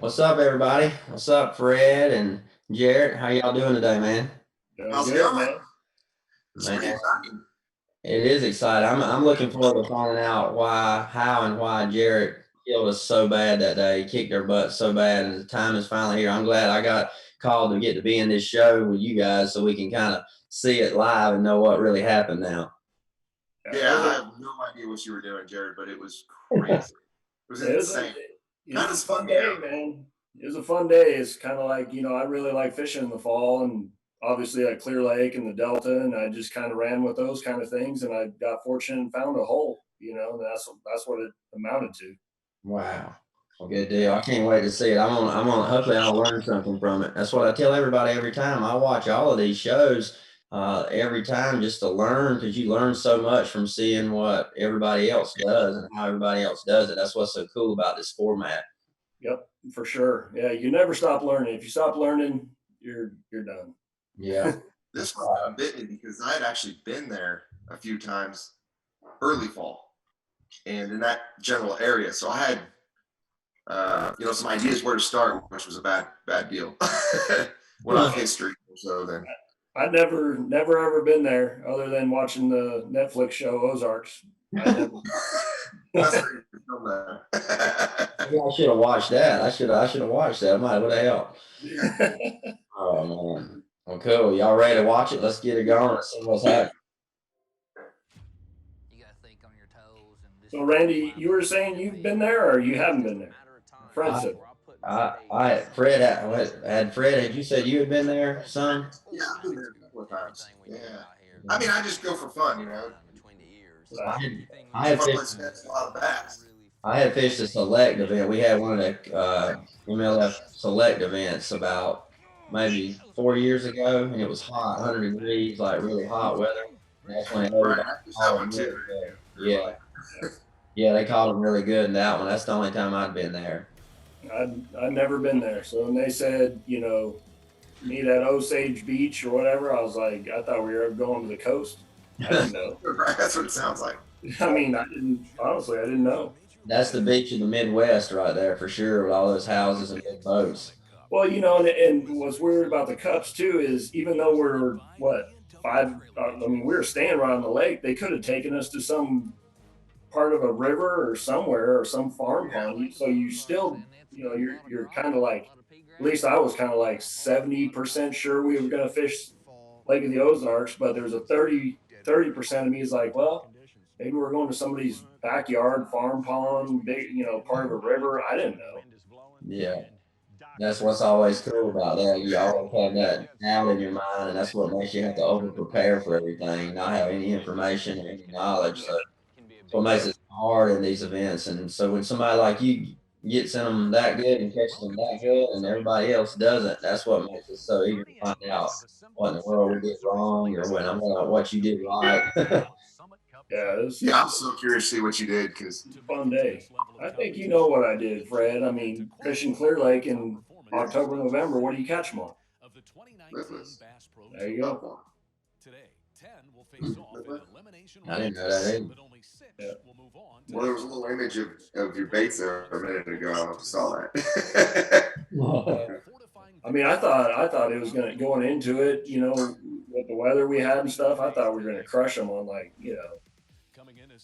What's up, everybody? What's up, Fred and Jared? How y'all doing today, man? How's it going? Man? It's pretty Man, exciting. it is exciting. I'm looking forward to finding out how and why Jared killed us so bad that day. He kicked our butt so bad, and the time is finally here. I'm glad I got called to get to be in this show with you guys, so we can kind of see it live and know what really happened now. Yeah, I have no idea what you were doing, Jared, but it was crazy. It was insane. It was a fun day, man. It was a fun day. It's kind of like, I really like fishing in the fall and obviously at Clear Lake and the Delta. And I just kind of ran with those kind of things. And I got fortunate and found a hole, and that's what it amounted to. Wow. Well, good deal. I can't wait to see it. Hopefully I'll learn something from it. That's what I tell everybody every time. I watch all of these shows every time just to learn, because you learn so much from seeing what everybody else does and how everybody else does it. That's what's so cool about this format. Yep, for sure. Yeah, you never stop learning. If you stop learning, you're done. Yeah. This one bit me because I had actually been there a few times early fall and in that general area. So I had, some ideas where to start, which was a bad deal. Went off history. So then. I'd never ever been there other than watching the Netflix show Ozarks. I never. Maybe I should have watched that. I should have watched that. I might would have helped. Oh man. Well, cool. Y'all ready to watch it? Let's get it going and see what's happening. You gotta think on your toes. So, Randy, you were saying you've been there or you haven't been there? Fred said. Fred had Fred. Had you said you had been there, son? Yeah, I've been there a couple of times. Yeah. I mean, I just go for fun, I had fished a lot of bass. I had fished a select event. We had one of the MLF select events about maybe 4 years ago, and it was hot, 100 degrees, like really hot weather. And that's when everybody caught them really good. Yeah, yeah, they caught them really good in that one. That's the only time I'd been there. I'd never been there. So when they said, meet at Osage Beach or whatever, I was like, I thought we were going to the coast. I didn't know. That's what it sounds like. I mean, I didn't know. That's the beach of the Midwest right there for sure, with all those houses and big boats. Well, and what's weird about the Cups too is even though we're what we were staying right on the lake, they could have taken us to some part of a river or somewhere or some farm pond. So you still, you're kind of like, at least I was kind of like 70% sure we were going to fish Lake of the Ozarks, but there's a 30% of me is like, well, maybe we're going to somebody's backyard farm pond, big, part of a river. I didn't know. Yeah. That's what's always cool about that. You always have that doubt in your mind, and that's what makes you have to over prepare for everything, not have any information or any knowledge. So that's what makes it hard in these events. And so when somebody like you gets in them that good and catches them that good, and everybody else doesn't, that's what makes it so eager to find out what in the world we did wrong or what you did right. Yeah, I'm so curious to see what you did because it's a fun day. I think you know what I did, Fred. I mean, fishing Clear Lake in October, November. What do you catch them on? There you go. I didn't know that either. Yeah. Well, there was a little image of your baits there a minute ago. I saw that. I mean, I thought it was going into it, with the weather we had and stuff. I thought we were gonna crush them on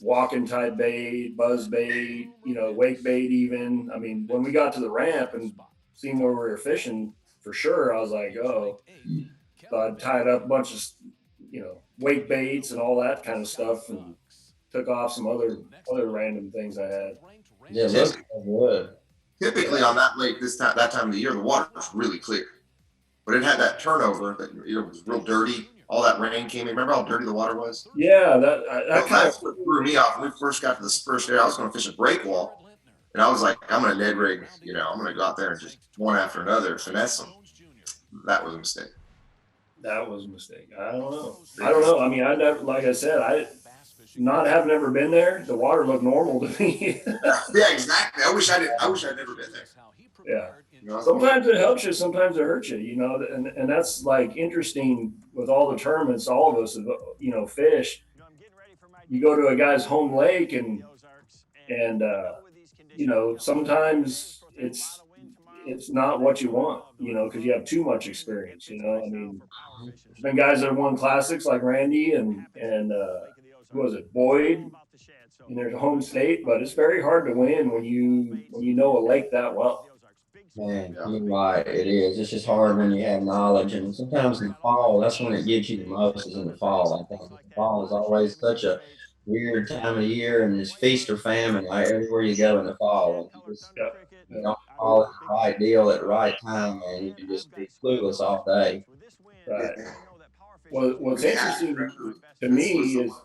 walking type bait, buzz bait, wake bait even. I mean, when we got to the ramp and seen where we were fishing, for sure, I was like, oh. So I tied up a bunch of, wake baits and all that kind of stuff, and took off some other random things I had. Yeah, looks good. Typically on that lake that time of the year, the water was really clear, but it had that turnover that it was real dirty. All that rain came in. Remember how dirty the water was? Yeah, that's what threw me off. When we first got to this first area, I was going to fish a break wall, and I was like, I'm going to Ned rig. I'm going to go out there and just one after another finesse them. That was a mistake. That was a mistake. I don't know. I mean, I never, like I said, have never been there. The water looked normal to me. Yeah, exactly. I wish I'd never been there. Yeah. Sometimes it helps you, sometimes it hurts you, and that's like interesting with all the tournaments, all of us, fish. You go to a guy's home lake and sometimes it's not what you want, because you have too much experience. I mean, there's been guys that have won classics like Randy and who was it, Boyd, in their home state, but it's very hard to win when you know a lake that well. Man, you're right. It is. It's just hard when you have knowledge, and sometimes in the fall, that's when it gets you the most. Is in the fall. I think the fall is always such a weird time of the year, and it's feast or famine. Like everywhere you go in the fall, and Yeah, you yeah. don't fall in the right deal at the right time, and you can just be clueless all day. Right. Well, what's Yeah, interesting to this me was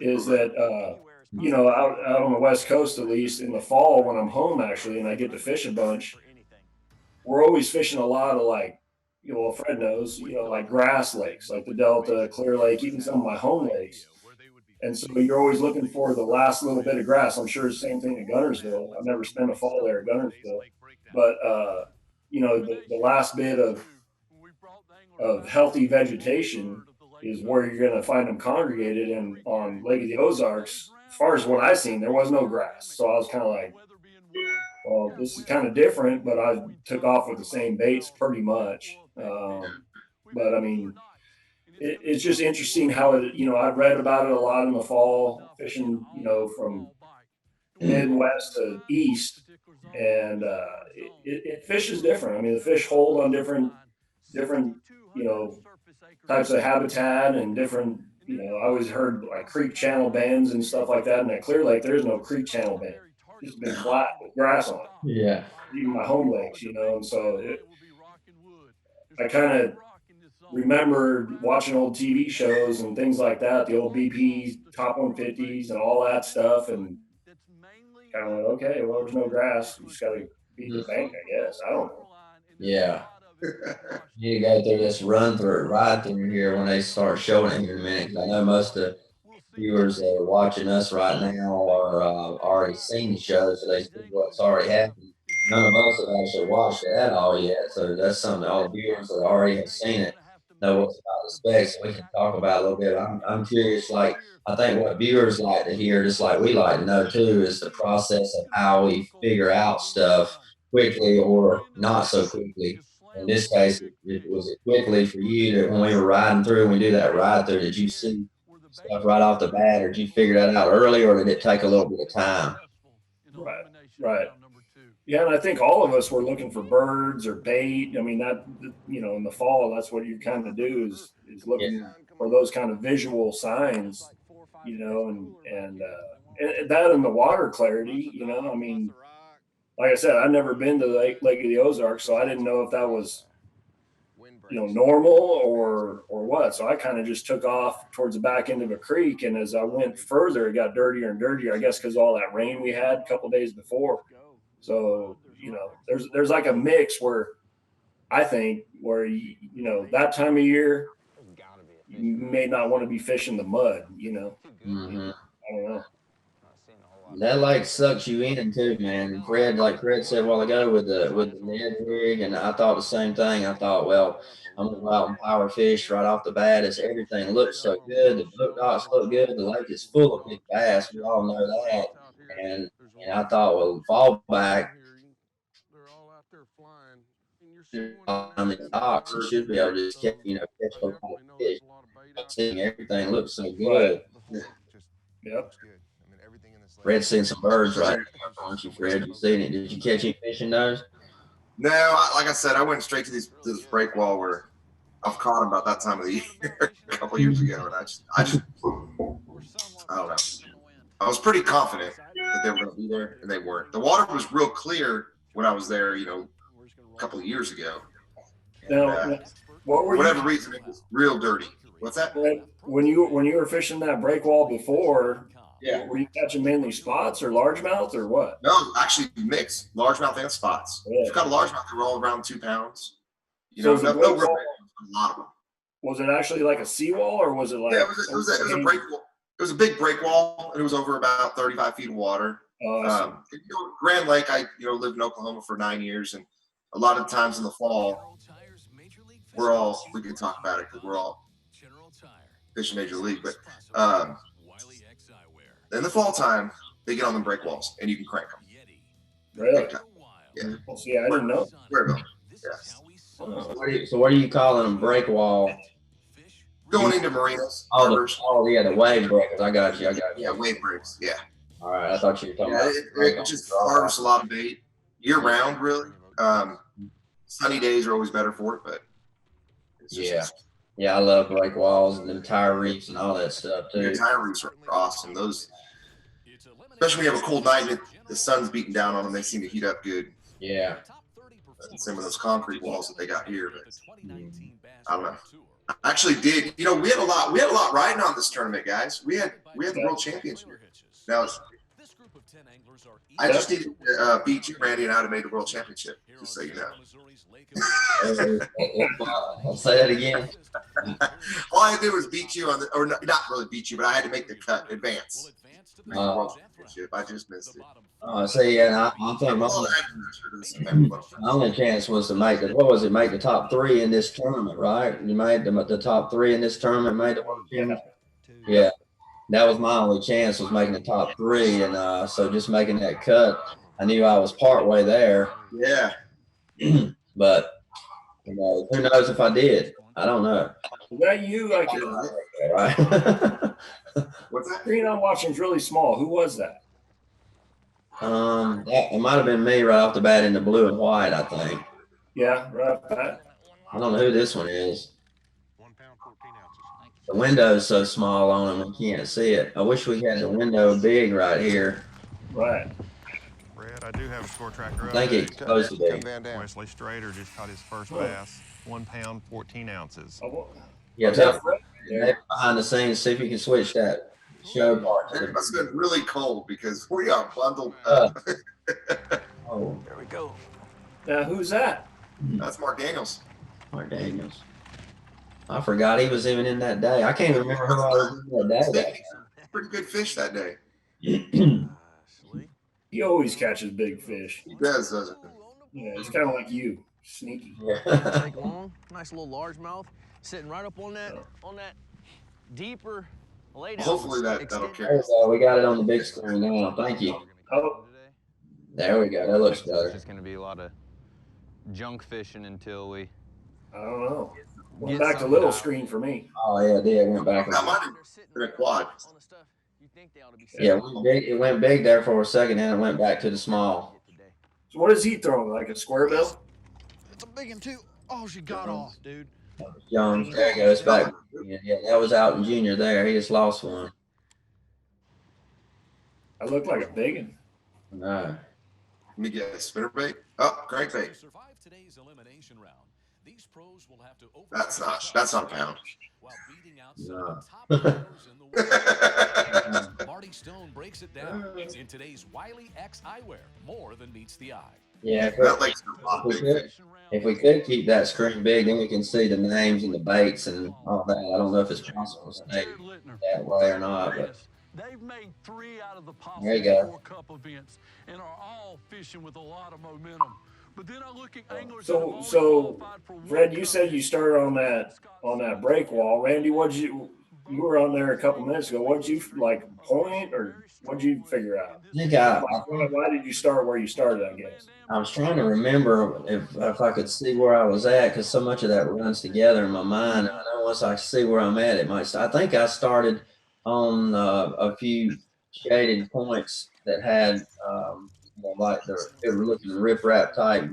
is that out on the West Coast, at least in the fall when I'm home actually, and I get to fish a bunch, we're always fishing a lot of like, Fred knows, like grass lakes, like the Delta, Clear Lake, even some of my home lakes. And so you're always looking for the last little bit of grass. I'm sure it's the same thing at Gunnersville. I've never spent a fall there at Gunnersville, but the last bit of healthy vegetation is where you're going to find them congregated. And on Lake of the Ozarks, as far as what I've seen, there was no grass. So I was kind of like, well, this is kind of different, but I took off with the same baits pretty much. But I mean, it's just interesting how I've read about it a lot in the fall, fishing, from Midwest to East, and it fishes different. I mean, the fish hold on different, you know, types of habitat and different. I always heard like creek channel bends and stuff like that. In that Clear Lake, there's no creek channel bend; it's just been flat with grass on it. Yeah. Even my home lakes, and so I kind of remembered watching old TV shows and things like that, the old BP top 150s and all that stuff, and kind of went, okay, well, there's no grass. You just got to beat the bank, I guess. I don't know. Yeah. You gotta go through this ride through here when they start showing it here in a minute. 'Cause I know most of the viewers that are watching us right now are already seen the show, so they see what's already happened. None of us have actually watched it at all yet, so that's something that all the viewers that already have seen it know what's about the specs. So we can talk about it a little bit. I'm curious, like I think what viewers like to hear, just like we like to know too, is the process of how we figure out stuff quickly or not so quickly. In this case, was it quickly for you to when we were riding through, and we do that ride through, did you see stuff right off the bat, or did you figure that out early, or did it take a little bit of time? Right, right. Yeah, and I think all of us were looking for birds or bait. I mean, in the fall, that's what you kind of do is Yeah. looking for those kind of visual signs, and that and the water clarity. I mean, like I said, I've never been to Lake of the Ozarks, so I didn't know if that was normal or what. So I kind of just took off towards the back end of a creek, and as I went further, it got dirtier and dirtier. I guess because all that rain we had a couple days before. So there's like a mix where I think where that time of year you may not want to be fishing the mud. Hmm. I don't know. That like sucks you in too, man. And like Fred said a while ago with the Ned rig, and I thought the same thing. I thought, well, I'm gonna go out and power fish right off the bat. As everything looks so good, the boat docks look good, the lake is full of big bass. We all know that. And I thought, well, fall back on the docks, you should be able to just catch a lot of fish. Seeing everything looks so Right. good. Yep. Fred's seen some birds right now, aren't you, Fred? You seen it? Did you catch any fish in those? No, like I said, I went straight to this break wall where I've caught them about that time of the year a couple years ago, and I don't know. I was pretty confident that they were going to be there, and they weren't. The water was real clear when I was there, a couple of years ago. And, Now, what for were whatever you reason, it was real dirty. What's that? when you were fishing that break wall before? Yeah. Were you catching mainly spots or largemouth or what? No, actually mixed largemouth and spots. Yeah. If you caught a largemouth, they were all around 2 pounds. So was the no break real wall, a lot of them. was it actually like a seawall or was it like? Yeah, it was a break wall. It was a big break wall, and it was over about 35 feet of water. Grand Lake, I lived in Oklahoma for 9 years, and a lot of times in the fall, we can talk about it because we're all fishing Major League, but in the fall time, they get on the break walls, and you can crank them. Really? Well, see, I didn't know. Squareville. Yes. So what are you calling them? Break wall? Going into marinas, Oh, harbors. yeah, the wave breakers. I got you. Yeah, wave breaks. Yeah. All right, I thought you were talking Yeah, about. it just harvests a lot of bait year round, really. Sunny days are always better for it, but it's just, yeah, I love break walls and them tire reefs and all that stuff too. your tire reefs are awesome. Those, especially when you have a cold night and the sun's beating down on them, they seem to heat up good. Yeah. Some of those concrete walls that they got here, but I don't know. I actually did. You know, we had a lot riding on this tournament, guys. We had the world championship. Now I just needed to beat you, Randy, and I would have made the world championship. Just so you know. I'll say that again. All I had to do was beat you or not really beat you, but I had to make the cut, advance. Make the world championship. I just missed it. See, and I think my only chance was to make make the top 3 in this tournament, right? You made the top 3 in this tournament, made the world championship. Yeah. That was my only chance, was making the top 3, and so just making that cut, I knew I was part way there. Yeah. But who knows if I did? I don't know. Is that you? Like, right? What's that? screen I'm watching is really small. Who was that? It might have been me right off the bat in the blue and white, I think. Yeah, right off the bat. I don't know who this one is. The window is so small on him, we can't see it. I wish we had the window big right here. Right. Red, I do have a score tracker. I think it's supposed to be. Wesley Strader just caught his first bass, 1 pound, 14 ounces. Yeah, behind the scenes, see if you can switch that show part. It must have been really cold because we are bundled up. Oh, There we go. Now, who's that? That's Mark Daniels. Mark Daniels. I forgot he was even in that day. I can't remember who I was in that day. Pretty good fish that day. He always catches big fish. He does, doesn't he? Yeah, it's kind of like you, sneaky. Take long, nice little largemouth, sitting right up on that deeper laydown. Hopefully that'll carry. We got it on the big screen now. Thank you. Oh, There we go. That looks better. It's just going to be a lot of junk fishing until we. I don't know. Went Get back to some little out. screen for me. Oh yeah, it did. Went back. That might have been a quad. Yeah, it went big there for a second, and it went back to the small. So what is he throwing? Like a square bill? It's a big one too. Oh, she got off, dude. Young, there he goes back. Yeah, that was out in junior there. He just lost one. I look like a big one. No. Let me guess. Spinnerbait? Oh, crankbait. That's not a pound. No. Marty Stone breaks it down in today's Wiley X eyewear. More than meets the eye. Yeah, That lake's if we could keep that screen big, then we can see the names and the baits and all that. I don't know if it's possible to stay Jared Lintner. that way or not, but They've made 3 out of the There you possible go. 4 cup events and are all fishing with a lot of momentum. But then I look at anglers So- that have only so, qualified for one Fred, you cup. said you started on that break wall. Randy, you were on there a couple minutes ago. What'd you like point or what'd you figure out? I think Why did you start where you started, I guess? I was trying to remember if I could see where I was at, because so much of that runs together in my mind. I know once I see where I'm at, it might. I think I started on a few shaded points that had like they were looking riprap type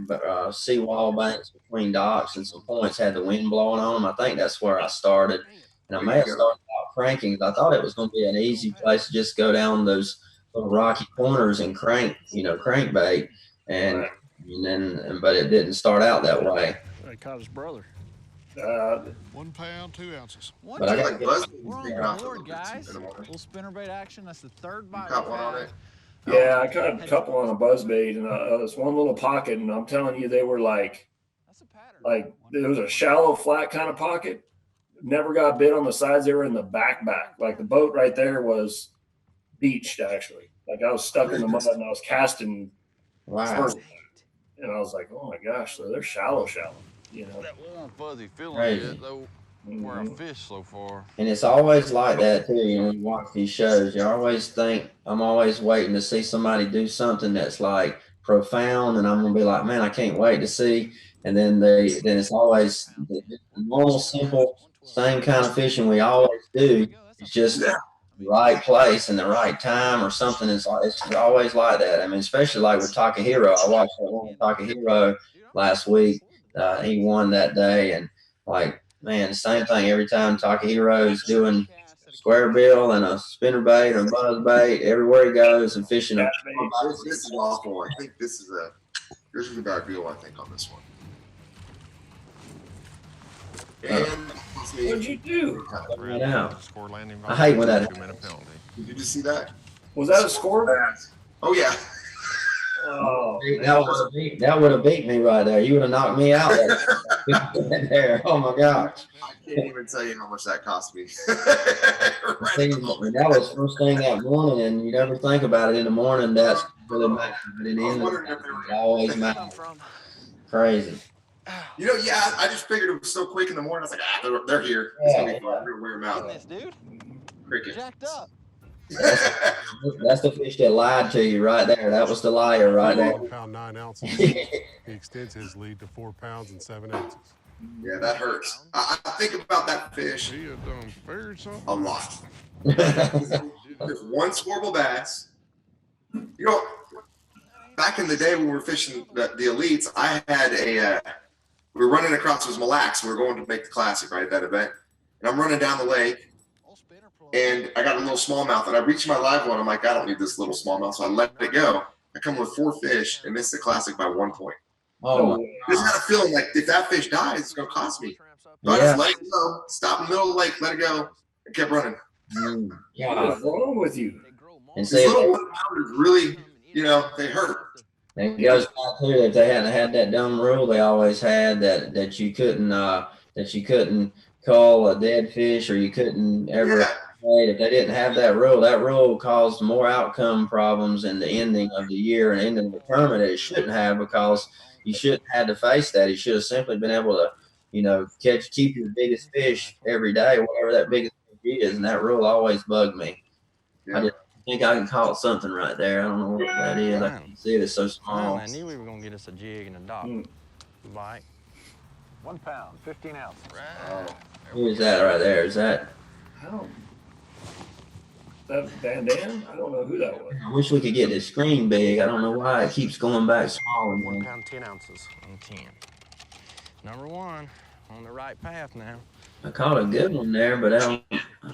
seawall banks between docks, and some points had the wind blowing on them. I think that's where I started, and I may have started out cranking. I thought it was going to be an easy place to just go down those little rocky corners and crankbait. And then, but it didn't start out that way. He caught his brother. 1 pound, 2 ounces. But I got We're on the board, guys. Little spinnerbait action. That's the third bite. Caught one on it. Yeah, I caught a couple on a buzzbait, and this one little pocket, and I'm telling you, they were like there was a shallow, flat kind of pocket. Never got bit on the sides. They were in the back. Like the boat right there was beached, actually. Like I was stuck in the mud, and I was casting. wow. And I was like, oh my gosh, so they're shallow, you know. That warm, fuzzy feeling Crazy. of it, though, where I fished so far. And it's always like that too. When you watch these shows, you always think I'm always waiting to see somebody do something that's like profound, and I'm gonna be like, man, I can't wait to see. And then it's always the normal, simple, same kind of fishing we always do. It's just the right place and the right time or something. It's always like that. I mean, especially like with Takahiro. I watched that one with Takahiro last week. He won that day, and like, man, the same thing every time Takahiro's doing square bill and a spinner bait or a buzz bait everywhere he goes and fishing. This is awful. I think this is a bad deal, I think, on this one. And what'd you do? Score landing. I hate when that. 2-minute penalty. Did you just see that? Was that a score? Oh yeah. Oh, that would have beat me right there. You would have knocked me out there. Oh my gosh. I can't even tell you how much that cost me. That was first thing that morning, and you never think about it in the morning. That's really matters. But in the end, it always matters. Crazy. You know, yeah, I just figured it was so quick in the morning. I was like, they're here. It's gonna be fun. We're gonna wear them out. Dude, Cricket. jacked up. That's the fish that lied to you right there. That was the liar right there. 1 pound 9 ounces. He extends his lead to 4 pounds and 7 ounces. Yeah, that hurts. I think about that fish a lot. There's one scoreable bass. You know, back in the day when we were fishing the elites, I had we were running across those Mille Lacs. We were going to make the classic, right, at that event. And I'm running down the lake, and I got a little smallmouth, and I reached my live one. I'm like, I don't need this little smallmouth, so I let it go. I come with 4 fish and missed the classic by 1 point. Oh, I just had a feeling like if that fish dies, it's going to cost me. So I just let it go, stop in the middle of the lake, let it go, and kept running. What's wrong with you? And These see, little 1-pounders really, you know, they hurt. it goes back to if they hadn't had that dumb rule they always had that you couldn't call a dead fish or you couldn't ever. Yeah. If they didn't have that rule caused more outcome problems in the ending of the year and ending the tournament. It shouldn't have, because you shouldn't have to face that. You should have simply been able to, you know, keep your biggest fish every day, whatever that biggest fish is. And that rule always bugged me. Yeah. I just think I can caught something right there. I don't know what that is. I can see it. It's so small. I knew we were gonna get us a jig and a dock. Bite. 1 pound, 15 ounces. Who is that right there? Is that? That Van Dam? I don't know who that was. I wish we could get this screen big. I don't know why it keeps going back small. 1 pound, 10 ounces. On 10. Number 1 on the right path now. I caught a good one there, but I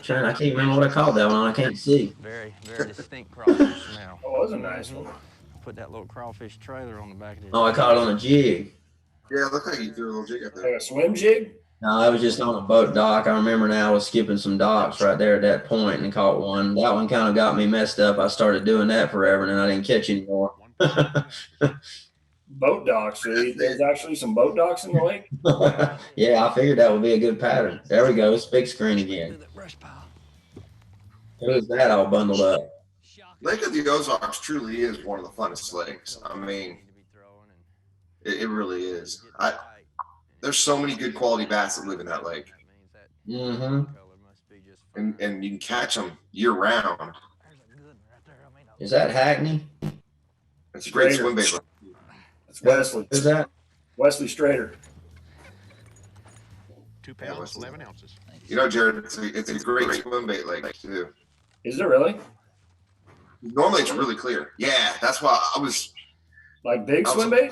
can't remember what I called that one. I can't see. Very, very distinct crawfish smell. Oh, it was a nice one. Put that little crawfish trailer on the back of this. Oh, I caught it on a jig. Yeah, it looked like you threw a little jig up Like there. a swim jig? No, I was just on a boat dock. I remember now I was skipping some docks right there at that point and caught one. That one kind of got me messed up. I started doing that forever, and then I didn't catch any more. Boat docks. There's actually some boat docks in the lake? Yeah, I figured that would be a good pattern. There we go. It's big screen again. Who's that all bundled up? Lake of the Ozarks truly is one of the funnest lakes. I mean, it really is. There's so many good quality bass that live in that lake. Mm-hmm. And you can catch them year round. Is that Hackney? It's a great swim bait. It's Wesley. Who's that? Wesley Strader. 2 pounds, 11 ounces. You know, Jared, it's a great swim bait lake too. Is it really? Normally it's really clear. Yeah, that's why I was. Like big swim bait?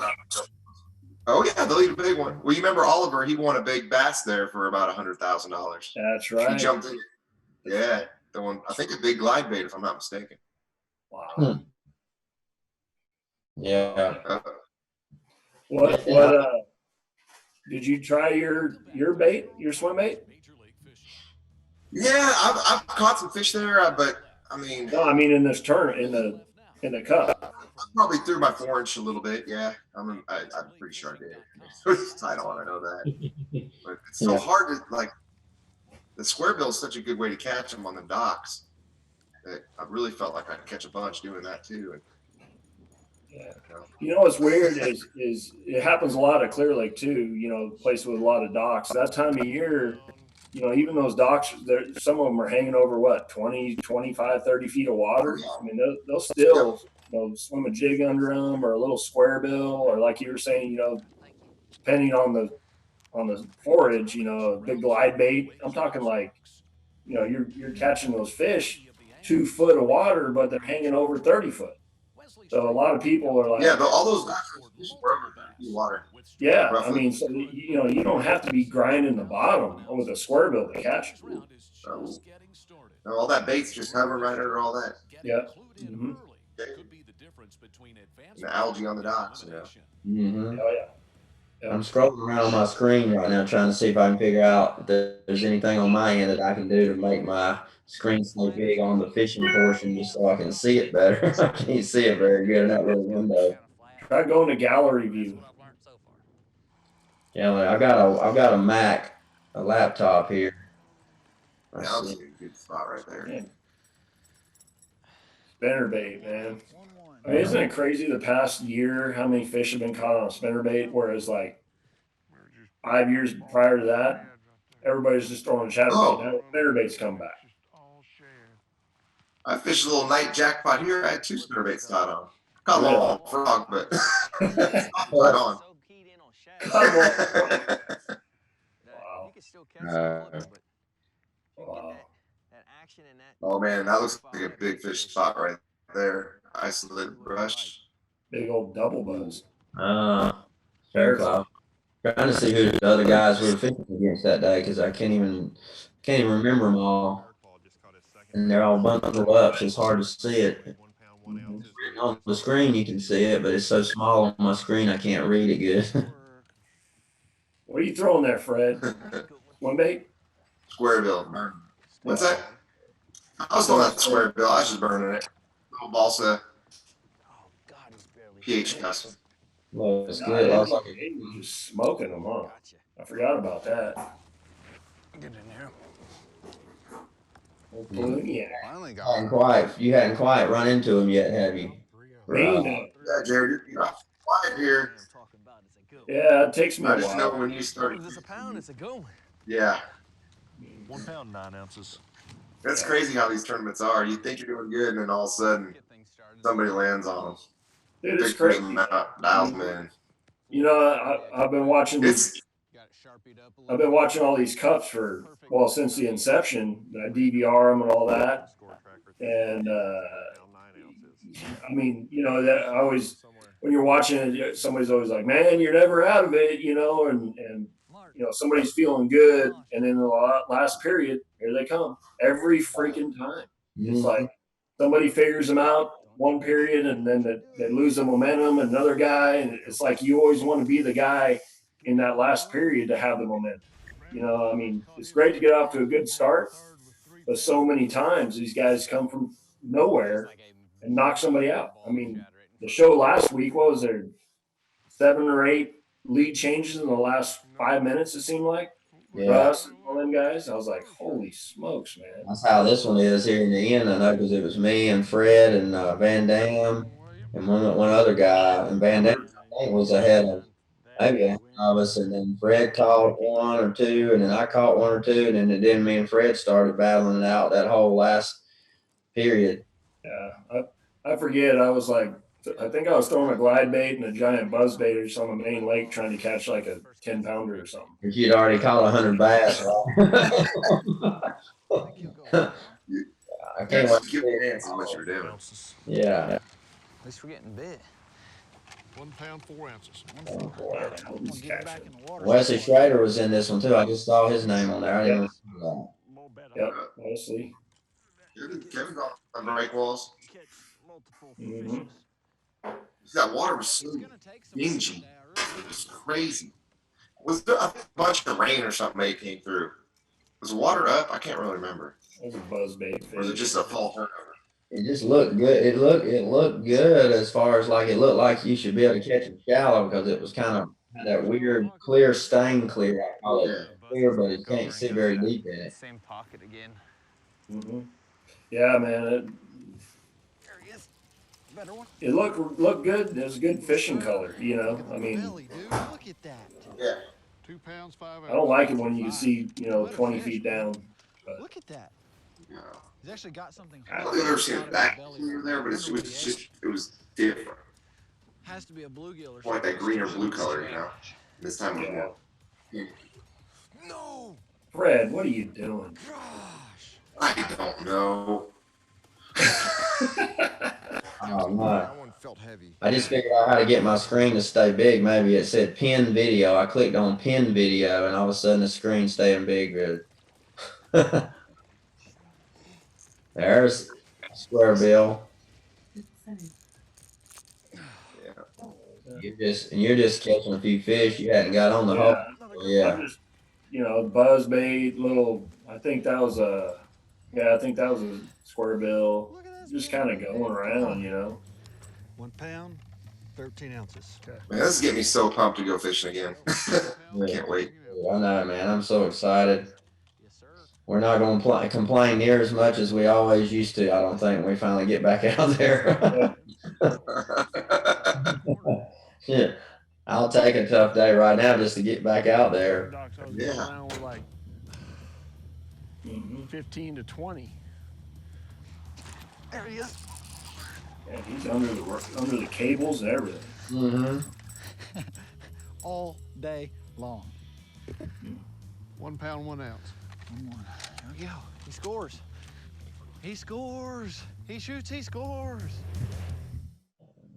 Oh yeah, they'll eat a big one. Well, you remember Oliver? He won a big bass there for about $100,000. That's right. He jumped in. Yeah, the one. I think a big glide bait, if I'm not mistaken. Wow. Yeah. What did you try your bait, your swim bait? Yeah, I've caught some fish there, but I mean. No, I mean in this tournament, in the cup. I probably threw my 4-inch a little bit. Yeah, I'm pretty sure I did. It's tight on, I know that. But it's so hard to like. The square bill is such a good way to catch them on the docks that I really felt like I'd catch a bunch doing that too. And, yeah. You know what's weird is it happens a lot at Clear Lake too. You know, place with a lot of docks. That time of year, even those docks, some of them are hanging over what, 20, 25, 30 feet of water. I mean, they'll still, swim a jig under them or a little square bill, or like you were saying, depending on the forage, a big glide bait. I'm talking like, you're catching those fish 2 foot of water, but they're hanging over 30 foot. So a lot of people are like, Yeah, but all those fish were over 30 feet of water. yeah, I Roughly. mean, so you don't have to be grinding the bottom with a square bill to catch it. So, all that bait's just hovering right under all that. Yeah. Mm-hmm. And the algae on the docks. Mm-hmm. Oh yeah. I'm scrolling around my screen right now trying to see if I can figure out if there's anything on my end that I can do to make my screen stay big on the fishing portion just so I can see it better. I can't see it very good in that little window. Try going to gallery view. Yeah, I've got a Mac, a laptop here. That was a good spot right there. Man. Spinnerbait, man. I mean, isn't it crazy the past year how many fish have been caught on a spinnerbait? Whereas like 5 years prior to that, everybody's just throwing chatterbait. Now spinnerbaits come back. I fished a little night jackpot here. I had 2 spinnerbaits caught on. Caught a little frog, but right on. Come on. Wow. Wow. Oh man, that looks like a big fish spot right there. Isolated brush. Big old double buzz. Fair cloud. Trying to see who the other guys were fishing against that day because I can't even remember them all. And they're all bundled up, so it's hard to see it. On the screen you can see it, but it's so small on my screen I can't read it good. What are you throwing there, Fred? One bait? Square bill. What's that? I was throwing that square bill. I was just burning it. Little balsa. pH custom. Well, it's good. I was like, Just smoking them, huh? I forgot about that. Get in here. you hadn't quite run into him yet, have you? Yeah, Jared, you're not quiet here. Yeah, it takes me a I just know while. when you started. Is this a pound? It's a go. Yeah. 1 pound, 9 ounces. That's crazy how these tournaments are. You think you're doing good, and then all of a sudden, somebody lands on them. Dude, it's crazy. Dials them in. I've been watching all these cups since the inception. I DVR them and all that. And I mean, that I always, when you're watching it, somebody's always like, "Man, you're never out of it," and somebody's feeling good, and in the last period, here they come every freaking time. It's like somebody figures them out one period, and then they lose the momentum. Another guy, and it's like you always want to be the guy in that last period to have the momentum. I mean, it's great to get off to a good start, but so many times these guys come from nowhere and knock somebody out. I mean, the show last week, what was there, 7 or 8 lead changes in the last 5 minutes, it seemed like. Yeah. Russ and all them guys. I was like, holy smokes, man. That's how this one is here in the end. I know because it was me and Fred and Van Dam and one other guy. And Van Dam I think was ahead of maybe a of us. And then Fred caught 1 or 2, and then I caught 1 or 2, and then me and Fred started battling it out that whole last period. Yeah, I forget. I think I was throwing a glide bait and a giant buzz bait or something on the main lake trying to catch like a 10-pounder or something. If you'd already caught 100 bass, I can't wait to give you an answer what you're doing. Yeah. At least we're getting bit. 1 pound, 4 ounces. Wesley Schrader was in this one too. I just saw his name on there. I didn't remember that. Yep, Wesley. Kevin on the break walls. Mm-hmm. That water was so dingy. It was crazy. Was there a bunch of rain or something that came through? Was the water up? I can't really remember. It was a buzz bait. Or was it just a fall turnover? It just looked good. It looked good as far as like it looked like you should be able to catch it shallow because it was kind of that weird clear stain clear. I call it clear, but you can't see very deep in it. Same pocket again. Mm-hmm. Yeah, man. It looked good. It was a good fishing color, I mean. Yeah. 2 pounds, 5 ounces. I don't like it when you can see, 20 feet down. But Look at that. Yeah. He's actually got something. I don't think I've ever seen it back when you were there, but it was different. Has to be a bluegill or More like that green or blue color, This time it was more. No. Fred, what are you doing? Gosh. I don't know. Oh no. That one felt heavy. I just figured out how to get my screen to stay big. Maybe it said pin video. I clicked on pin video and all of a sudden the screen staying big. There's square bill. You're just catching a few fish. You hadn't got on the hole. Yeah. I'm just, buzz bait, little. I think that was a square bill. Just kind of going around, 1 pound, 13 ounces. Man, this is getting me so pumped to go fishing again. Can't wait. I know, man. I'm so excited. Yes, sir. We're not going to complain near as much as we always used to. I don't think when we finally get back out there. Yeah, I'll take a tough day right now just to get back out there. Yeah. We're like 15 to 20. There he is. Yeah, he's under the cables and everything. Mm-hmm. All day long. 1 pound, 1 ounce. There we go. He scores. He scores. He shoots. He scores.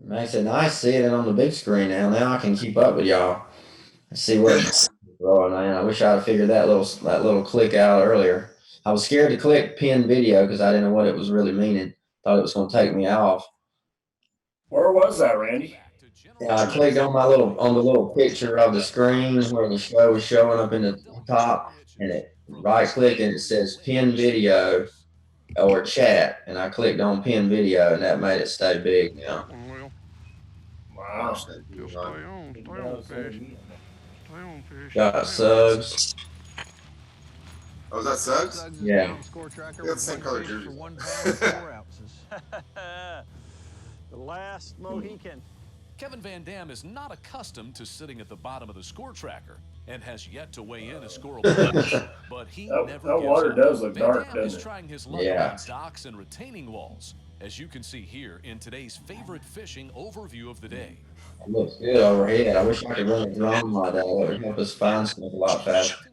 Makes it nice seeing it on the big screen now. Now I can keep up with y'all. See where it's throwing, man. I wish I'd have figured that little click out earlier. I was scared to click pin video because I didn't know what it was really meaning. Thought it was going to take me off. Where was that, Randy? Yeah, I clicked on the little picture of the screen where the show was showing up in the top, and it right click and it says pin video or chat, and I clicked on pin video and that made it stay big now. Wow. Stay on fish. Stay on fish. Got subs. Oh, is that Suggs? Yeah. Score tracker. They got the same color jersey. For 1 pound, 4 ounces. The last Mohican. Kevin Van Dam is not accustomed to sitting at the bottom of the score tracker and has yet to weigh in a score limit, but he never That gives water up. does look Van dark, Dam doesn't is it? trying his luck Yeah. on docks and retaining walls, as you can see here in today's favorite fishing overview of the day. It looks good overhead. I wish I could run a drone like that. That would help us find stuff a lot faster.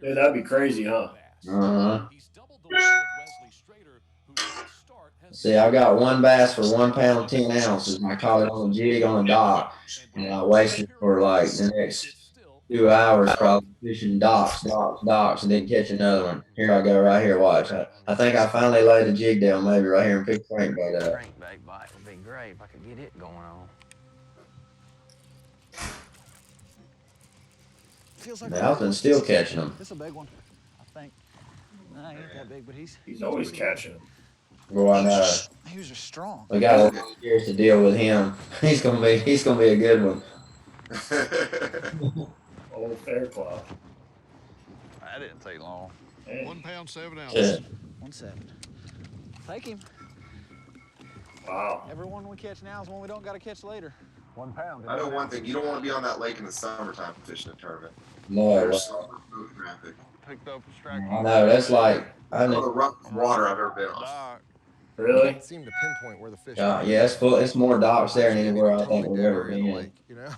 Dude, that'd be crazy, huh? Uh-huh. He's doubled the weight of Wesley Strader, who from the start has See, I got one bass for 1 pound, 10 ounces, and I caught it on a jig on a dock, and I wasted for like the next 2 hours probably fishing docks, and didn't catch another one. Here I go right here, watch. I think I finally laid a jig down maybe right here and picked crankbait up. Crankbait bite would be great if I could get it going on. Feels like Malton's still catching them. This is a big one, I think. Nah, he ain't that big, but He's always catching them. Well, I know. he was just strong. We got a lot of years to deal with him. He's gonna be a good one. Old Faircloth. That didn't take long. Hey. 1 pound, 7 ounces. Yeah. 1-7. Take him. Wow. Everyone we catch now is one we don't got to catch later. 1 pound. I know one thing. You don't want to be on that lake in the summertime fishing a tournament. No, There's so much boat traffic. Picked up a strike. I know. That's like I Some of know. the roughest water I've ever been on. Dock. Really? Can't seem to pinpoint where the fish Yeah, are. it's full. It's more docks there than anywhere I think we've ever in the been. lake, you know?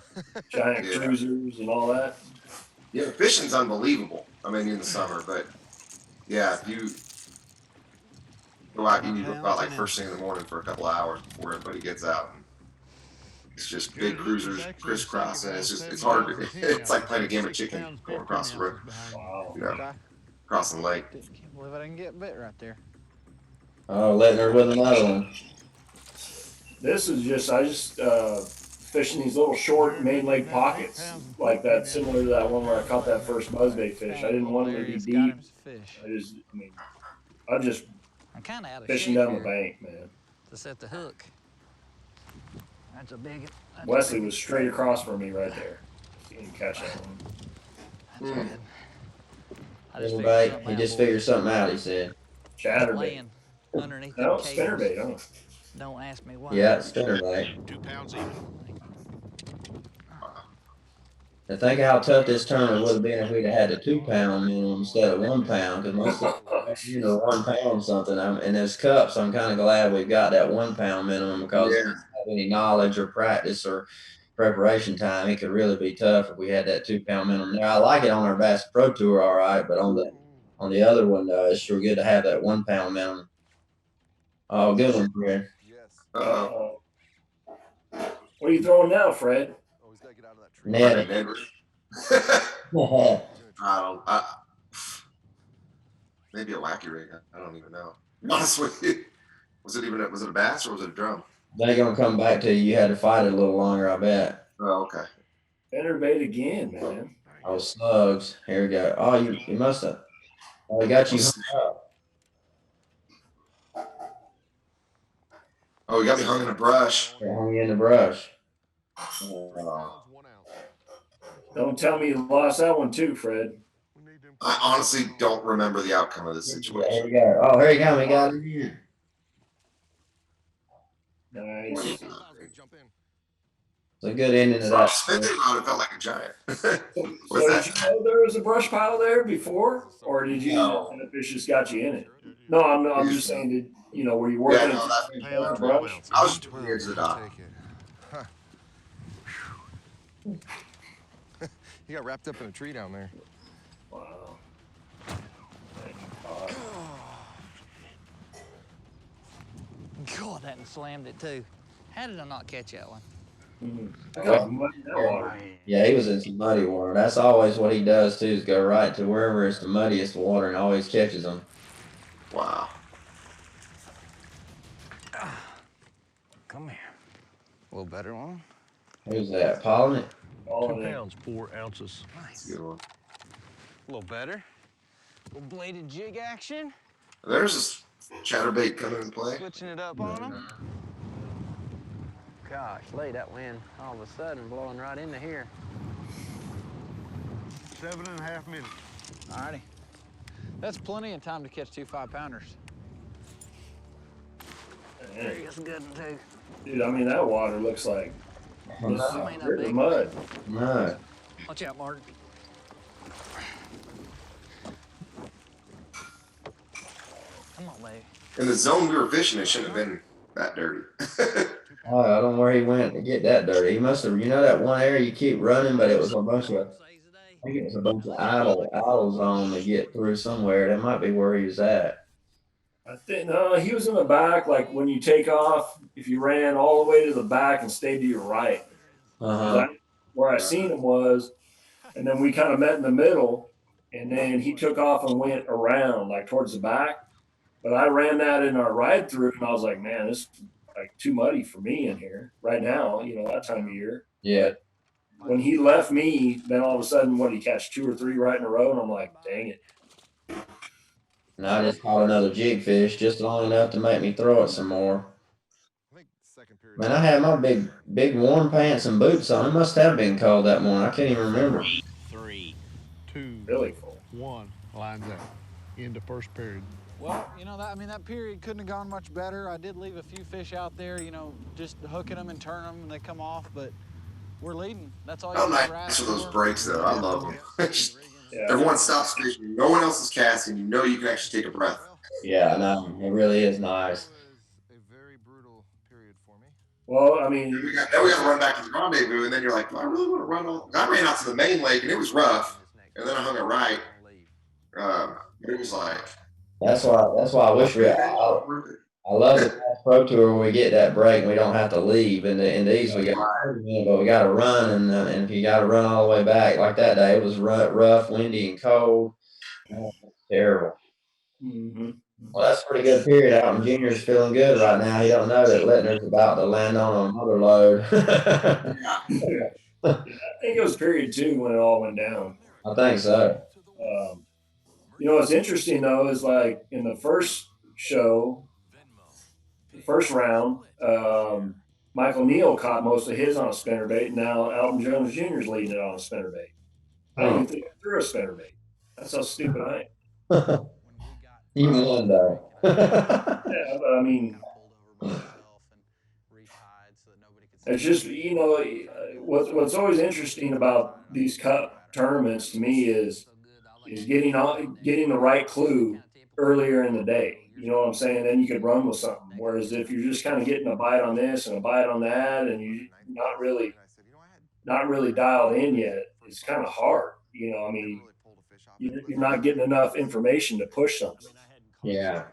Giant Yeah. cruisers and all that. Yeah, the fishing's unbelievable. I mean, in the summer, but yeah, if you go out, you need to go out like first thing in the morning for a couple of hours before everybody gets out. It's just big cruisers crisscrossing. It's hard. It's like playing a game of chicken going across the river, Wow. crossing the lake. Can't believe I didn't get bit right there. Oh, Lintner with another one. This is fishing these little short main lake pockets like that, similar to that one where I caught that first buzzbait fish. I didn't want it to be deep. I'm just I'm kind of out of fishing shape down the here bank, man. to set the hook. That's a big one. Wesley was straight across from me right there. You didn't catch that one. That's good. I just Anybody? figured He just something figured something out. He said. Chatterbait. laying underneath No, the cables. spinnerbait, huh? Don't ask me why. Yeah, it's spinnerbait. 2 pounds even. And think how tough this tournament would have been if we'd have had the 2 pound minimum instead of 1 pound, because most of them, 1 pound something. And there's cups. I'm kind of glad we've got that 1 pound minimum because if we don't have any knowledge or practice or preparation time, it could really be tough if we had that 2 pound minimum. Now I like it on our Bass Pro Tour, all right, but on the other one, it's sure good to have that 1 pound minimum. Oh, good one, Fred. Yes. What are you throwing now, Fred? Oh, he's got to get out of that tree. Net. Maybe a wacky rig. I don't even know. Honestly, was it a bass or was it a drum? They're gonna come back to you. You had to fight it a little longer, I bet. Oh, okay. Better bait again, man. Oh, slugs. Here we go. Oh, you must have. Oh, he got you hung up. Oh, you got me hung in a brush. They hung you in the brush. Don't tell me you lost that one too, Fred. I honestly don't remember the outcome of this situation. Here we go. Oh, here you go. We got it again. Nice. It's a good ending to So I that. spent it out. It felt like a giant. So did you know there was a brush pile there before, or did you know the fish just got you in it? No, I'm just saying that were you working Yeah, no, at the brush? I was just near to the dock. He got wrapped up in a tree down there. Wow. God, that one slammed it too. How did I not catch that one? Yeah, he was in some muddy water. That's always what he does too, is go right to wherever it's the muddiest water and always catches them. Wow. Come here. A little better one. Who's that? Pollen? 2 pounds, 4 ounces. Nice. Good one. A little better. A little bladed jig action. There's this chatterbait coming into play. Switching it up on him. Gosh, lay that wind all of a sudden blowing right into here. 7.5 minutes. Alrighty. That's plenty of time to catch 2 5-pounders. There's a good one too. Dude, I mean that water looks like mud. No. Watch out, Mark. Come on, baby. In the zone we were fishing, it shouldn't have been that dirty. Oh, I don't know where he went to get that dirty. He must have, that one area you keep running, but it was a bunch of, I think it was a bunch of idle zone to get through somewhere. That might be where he was at. I think no, he was in the back. Like when you take off, if you ran all the way to the back and stayed to your right, where I seen him was, and then we kind of met in the middle, and then he took off and went around like towards the back. But I ran that in our ride through, and I was like, man, this is like too muddy for me in here right now. That time of year. Yeah. But when he left me, then all of a sudden, he catch 2 or 3 right in a row, and I'm like, dang it. And I just caught another jig fish just long enough to make me throw it some more. Man, I had my big warm pants and boots on. It must have been cold that morning. I can't even remember. 3, 2, Really cold. 1. Lines out. End of first period. Well, that period couldn't have gone much better. I did leave a few fish out there, just hooking them and turning them, and they come off. But we're leading. That's all you How can nice are those breaks, though? I love them. Yeah. Everyone stops fishing. No one else is casting. You can actually take a breath. Yeah, I know. It really is nice. A very brutal period for me. Well, I mean, Then we got to run back to the rendezvous, and then you're like, do I really want to run all? I ran out to the main lake, and it was rough, and then I hung it right. It was like. That's why I wish I love the Pro Tour when we get that break and we don't have to leave. And these we got, but we got to run, and if you got to run all the way back like that day, it was rough, windy, and cold. Terrible. Mm-hmm. Well, that's a pretty good period out, and Junior's feeling good right now. He don't know that Lintner's about to land on another load. I think it was period 2 when it all went down. I think so. What's interesting though is like in the first show, the first round, Michael Neal caught most of his on a spinnerbait. Now Alton Jones Jr. is leading it on a spinnerbait. I don't even think I threw a spinnerbait. That's how stupid I am. You won though. Yeah, but I mean, It's just, what's always interesting about these cup tournaments to me is getting the right clue earlier in the day. You know what I'm saying? Then you could run with something. Whereas if you're just kind of getting a bite on this and a bite on that, and you're not really dialed in yet, it's kind of hard. I mean, you're not getting enough information to push something. Yeah.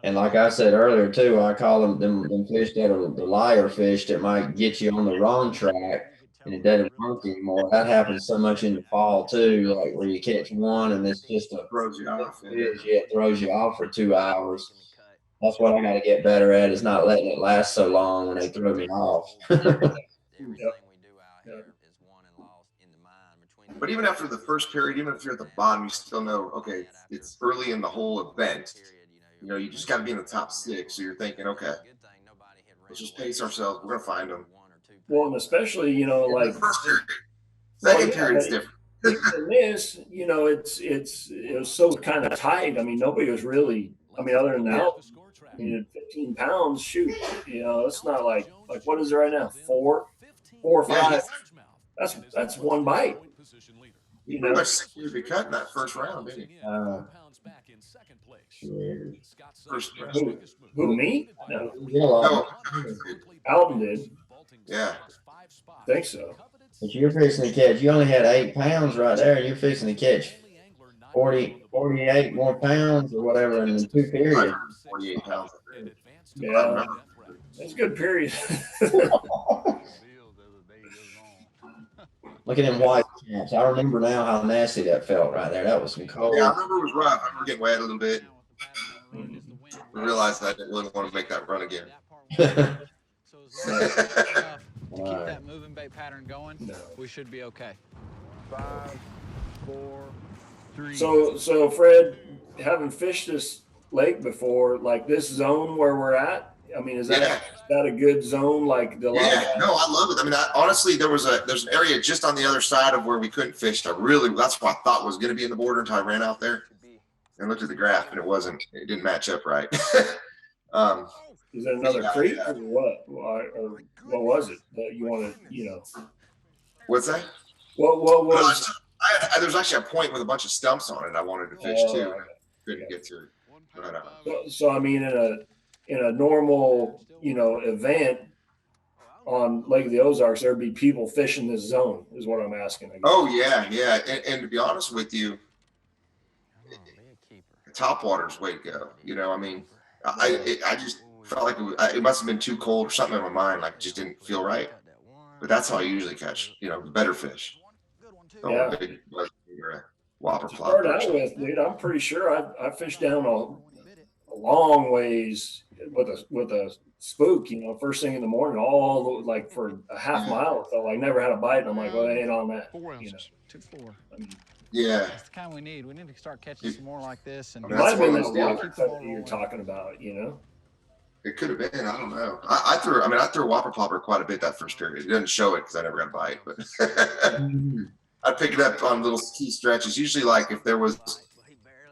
And like I said earlier too, I call them fish that are the liar fish that might get you on the wrong track and it doesn't work anymore. That happens so much in the fall too, like where you catch one and it's just a Throws you off. fish, yeah, it throws you off for 2 hours. That's what I got to get better at, is not letting it last so long when they throw me off. But even after the first period, even if you're at the bottom, you still know, okay, it's early in the whole event. You just got to be in the top 6. So you're thinking, okay, let's just pace ourselves. We're going to find them. Well, and especially, like first period. Second period's different. In this, it was so kind of tight. I mean, nobody was really, other than that, 15 pounds, shoot, it's not like what is it right now? 4 or 5. That's one bite. You pretty much secured the cut in that first round, didn't Weird. First Who, me? No. No. Alton did. Yeah. I think so. But you're fixing to catch, you only had 8 pounds right there, and you're fixing to catch 48 more pounds or whatever in the 2 periods. 48 pounds. Yeah. That's a good period. Look at them white caps. I remember now how nasty that felt right there. That was some cold. Yeah, I remember it was rough. I remember getting wet a little bit. I realized I didn't really want to make that run again. Keep that moving bait pattern going. We should be okay. 5, 4, 3. So Fred, having fished this lake before, like this zone where we're at, is that a good zone? Like no, I love it. Honestly, there's an area just on the other side of where we couldn't fish. That's what I thought was going to be in the border until I ran out there and looked at the graph, and it didn't match up right. Is that another creek or what? Or what was it that you wanted? What's that? What was? There's actually a point with a bunch of stumps on it I wanted to fish too. And I couldn't get to it. So in a normal, event on Lake of the Ozarks, there'd be people fishing this zone, is what I'm asking. Oh yeah. And to be honest with you, top water's way to go. I just felt like it must have been too cold or something in my mind. Like, just didn't feel right. But that's how I usually catch, the better fish. Yeah. Big whopper To flop. start out with, dude, I'm pretty sure I fished down a long ways with a spook, first thing in the morning, all like for a half mile or so. I never had a bite, and I'm like, well, it ain't on that. 4 ounces. 2-4. Yeah. That's the kind we need. We need to start catching some more like this. And It might have been that whopper cut that you're talking about, It could have been. I don't know. I threw whopper plopper quite a bit that first period. It didn't show it because I never got a bite, but I'd pick it up on little key stretches. Usually, like if there was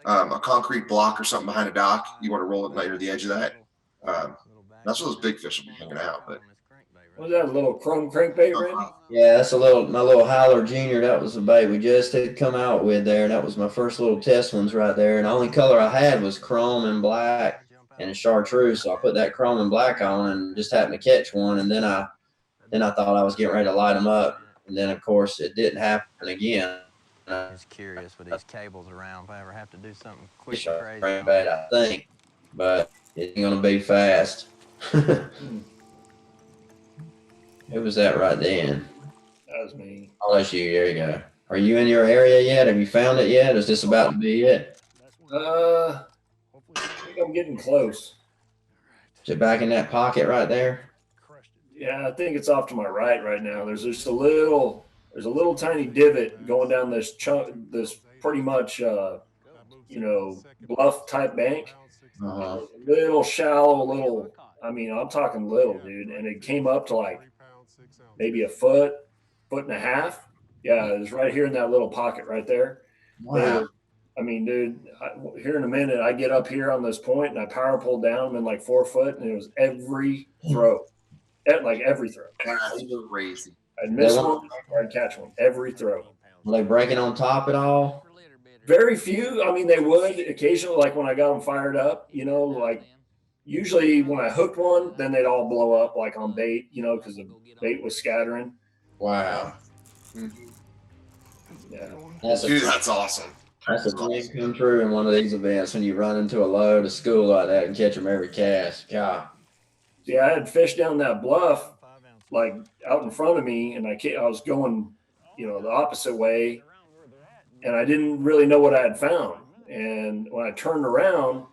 a concrete block or something behind a dock, you want to roll it near the edge of that. That's where those big fish will be hanging out. But was that a little chrome crankbait, Randy? Yeah, that's my little Howler Junior. That was the bait we just had come out with there. And that was my first little test ones right there. And the only color I had was chrome and black and a chartreuse. So I put that chrome and black on and just happened to catch one. And then I thought I was getting ready to light them up. And then, of course, it didn't happen again. I'm just curious with these cables around if I ever have to do something quick Sure, and crazy. crankbait, I think, but it ain't gonna be fast. Who was that right then? That was me. Oh, that's you. There you go. Are you in your area yet? Have you found it yet? Is this about to be it? I think I'm getting close. Is it back in that pocket right there? Yeah, I think it's off to my right now. There's just a little tiny divot going down this this pretty much, bluff type bank. Little shallow, I'm talking little, dude. And it came up to like maybe a foot and a half. Yeah, it's right here in that little pocket right there. Wow. Dude, here in a minute, I get up here on this point and I power pull down in like 4 foot, and it was every throw. like every throw. That's crazy. I'd miss one or I'd catch one every throw. Were they breaking on top at all? Very few. I mean, they would occasionally, like when I got them fired up, you know, like usually when I hooked one, then they'd all blow up like on bait, you know, because the bait was scattering. Wow. Yeah. That's awesome. That's a dream come true in one of these events when you run into a load of school like that and catch them every cast. God. Yeah, I had fish down that bluff, like out in front of me, and I was going, you know, the opposite way, and I didn't really know what I had found. And when I turned around,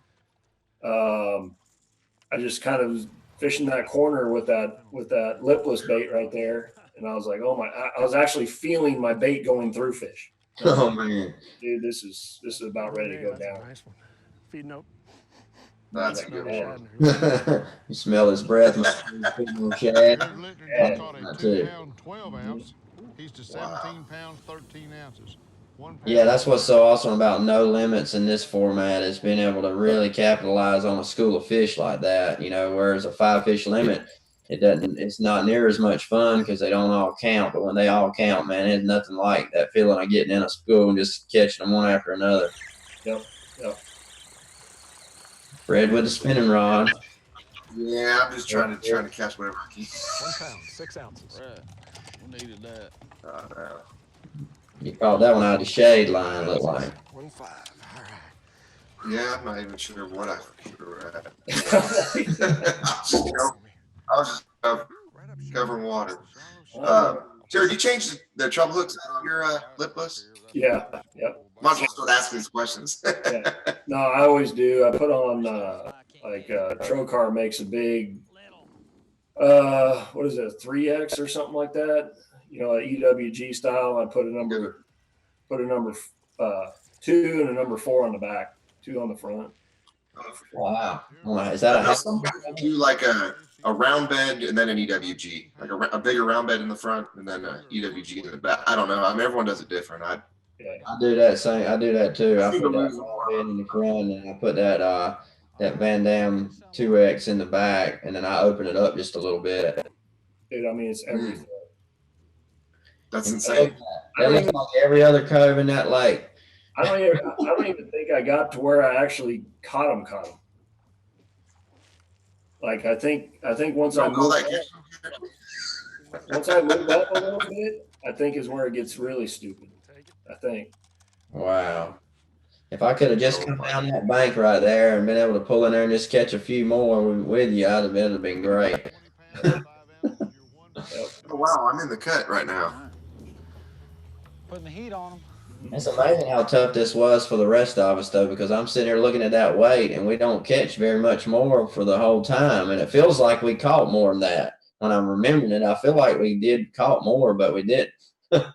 I just kind of was fishing that corner with that lipless bait right there, and I was like, oh my! I was actually feeling my bait going through fish. Oh man, dude, this is about ready to go down. Nice one. Feeding up. That's a good one. You smell his breath. Jared Lintner caught a 2-pound 12 ounce. He's to 17 pounds 13 ounces. Yeah, that's what's so awesome about no limits in this format is being able to really capitalize on a school of fish like that. You know, whereas a 5-fish limit, it's not near as much fun because they don't all count. But when they all count, man, it's nothing like that feeling of getting in a school and just catching them one after another. Yep. Fred with the spinning rod. Yeah, I'm just trying to catch whatever I can. 1 pound, 6 ounces. Right. We needed that. You caught that one out of the shade line, looked like. 1.5. All right. Yeah, I'm not even sure what I threw at. I was just covering water. Jared, you changed the treble hooks on your lipless? Yeah. Yep. Might as well start asking these questions. Yeah. No, I always do. I put on Trocar makes a big what is it, 3X or something like that? You know, EWG style. I put a number 2 and a number 4 on the back, 2 on the front. Wow. Is that do like a round bed and then an EWG, like a bigger round bed in the front and then an EWG in the back? I don't know. I mean, everyone does it different. I do that same. I do that too. I put that round bed in the front and I put that Van Dam 2X in the back, and then I open it up just a little bit. Dude, I mean, it's everything. That's insane. That looks like every other cove in that lake. I don't even think I got to where I actually caught them. Like I think once I moved up a little bit, I think is where it gets really stupid. I think. Wow. If I could have just come down that bank right there and been able to pull in there and just catch a few more with you, it'd have been great. Oh wow, I'm in the cut right now. Putting the heat on them. It's amazing how tough this was for the rest of us, though, because I'm sitting here looking at that weight, and we don't catch very much more for the whole time, and it feels like we caught more than that. When I'm remembering it, I feel like we did caught more, but we didn't. Because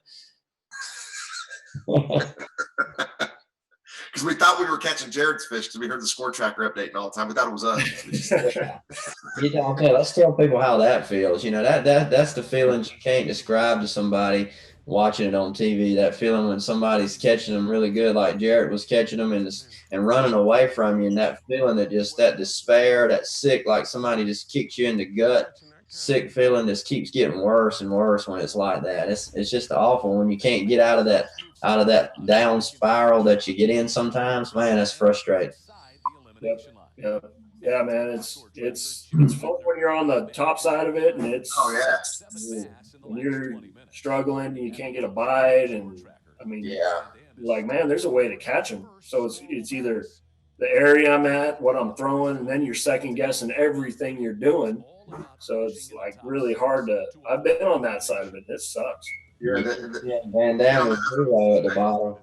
we thought we were catching Jared's fish because we heard the score tracker updating all the time. We thought it was us. Okay, let's tell people how that feels. You know, that's the feelings you can't describe to somebody watching it on TV. That feeling when somebody's catching them really good, like Jared was catching them and running away from you, and that feeling that despair, that sick, like somebody just kicks you in the gut, sick feeling just keeps getting worse and worse when it's like that. It's just awful when you can't get out of that down spiral that you get in sometimes. Man, that's frustrating. Yeah, man, it's fun when you're on the top side of it, and it's when you're struggling and you can't get a bite, and I mean, you're like, man, there's a way to catch them. So it's either the area I'm at, what I'm throwing, and then you're second guessing everything you're doing. So it's like really hard to. I've been on that side of it. It sucks. Van Dam was 0 at the bottom.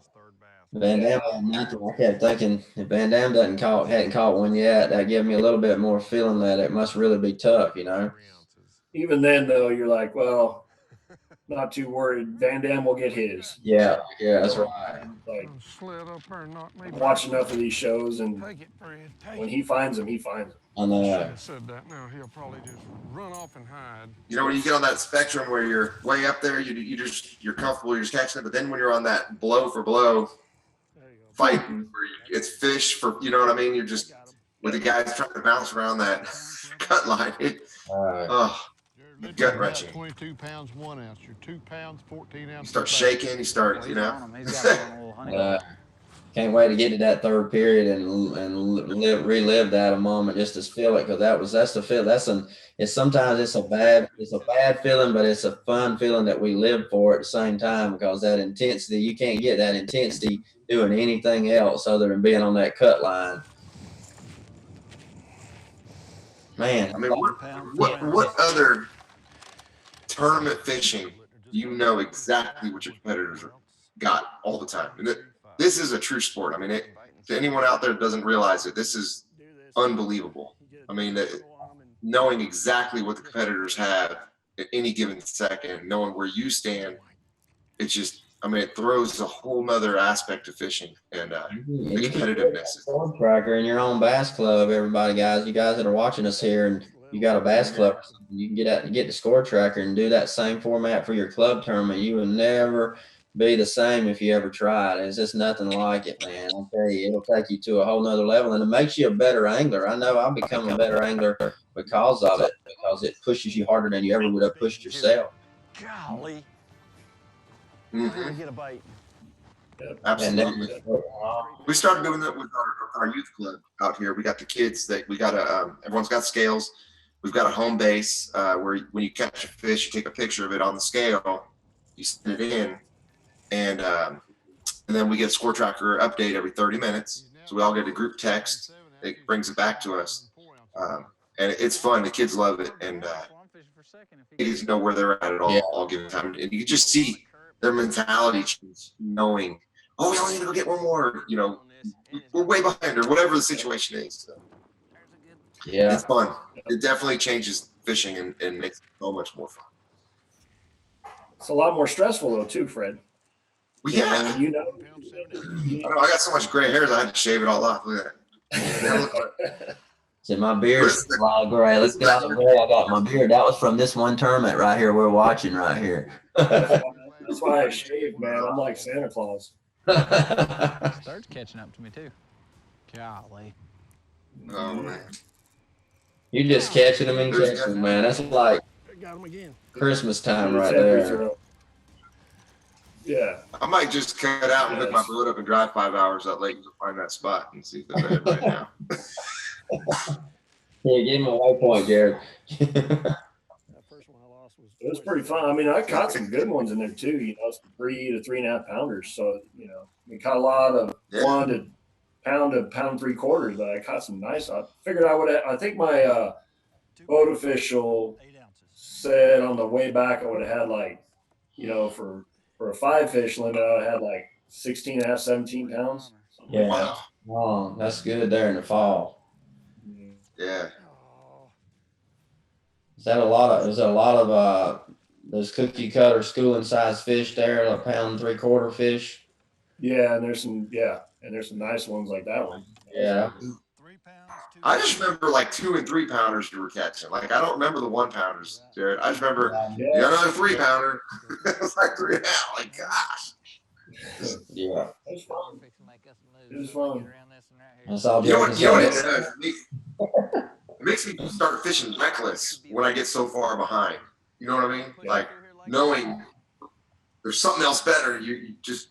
Van Dam had nothing. I kept thinking if Van Dam hadn't caught one yet, that gave me a little bit more feeling that it must really be tough, you know. Even then, though, you're like, well, not too worried. Van Dam will get his. Yeah, that's right. Like, I watch enough of these shows, and when he finds them, he finds them. I know. Said that now he'll probably just run off and hide. You know, when you get on that spectrum where you're way up there, you're comfortable, you're just catching it. But then when you're on that blow for blow fight, where it's fish for, you know what I mean? You're just with the guys trying to bounce around that cut line. gut wrenching. 22 pounds 1 ounce. You're 2 pounds 14 ounces. You start shaking. You start, you know. Can't wait to get to that third period and relive that a moment just to feel it, because that's the feel. Sometimes it's a bad feeling, but it's a fun feeling that we live for at the same time, because that intensity, you can't get that intensity doing anything else other than being on that cut line. Man, I mean, what other tournament fishing you know exactly what your competitors got all the time? And this is a true sport. I mean, to anyone out there that doesn't realize it, this is unbelievable. I mean, knowing exactly what the competitors have at any given second, knowing where you stand, it's just, I mean, it throws a whole nother aspect of fishing and the competitiveness. Score tracker in your own bass club, everybody, guys. You guys that are watching us here, and you got a bass club, you can get out and get the score tracker and do that same format for your club tournament. You will never be the same if you ever try it. It's just nothing like it, man. I'll tell you, it'll take you to a whole nother level, and it makes you a better angler. I know I've become a better angler because of it, because it pushes you harder than you ever would have pushed yourself. Golly. Mm-hmm. Get a bite. Absolutely. We started doing that with our youth club out here. We got the kids that we got everyone's got scales. We've got a home base where when you catch a fish, you take a picture of it on the scale, you send it in, and then we get a score tracker update every 30 minutes. So we all get a group text. It brings it back to us, and it's fun. The kids love it, and kids know where they're at all given time, and you just see their mentality change, knowing, oh, we only need to go get one more. You know, we're way behind, or whatever the situation is. So, yeah, it's fun. It definitely changes fishing and makes it so much more fun. It's a lot more stressful though, too, Fred. Well, yeah. You know, I got so much gray hairs, I had to shave it all off. Look at that. See, my beard's a lot of gray. Let's get all the gray I got in my beard. That was from this one tournament right here we're watching right here. That's why I shaved, man. I'm like Santa Claus. Starts catching up to me too. Golly. Oh man. You just catching them and catching them, man. That's like Christmas time right there. Yeah. I might just cut out and hook my boat up and drive 5 hours out lake to find that spot and see if they're there right now. Yeah, give him a waypoint, Jared. It was pretty fun. I mean, I caught some good ones in there too. You know, some 3 to 3.5 pounders. So you know, we caught a lot of 1 to pound to pound 3/4, but I caught some nice. I figured I would. I think my boat official said on the way back I would have had like, you know, for a 5-fish limit, I would have had like 16.5, 17 pounds. Yeah. Wow. Oh, that's good there in the fall. Yeah. Is that a lot of those cookie cutter schooling size fish there, a 1 3/4 fish? Yeah, and there's some nice ones like that one. Yeah. I just remember like 2 and 3 pounders you were catching. Like I don't remember the 1 pounders, Jared. I just remember you got another 3 pounder. It was like 3 now. Like gosh. Yeah. It was fun. It was fun. That's all. You know what it does? It makes me start fishing reckless when I get so far behind. You know what I mean? Like knowing there's something else better, you just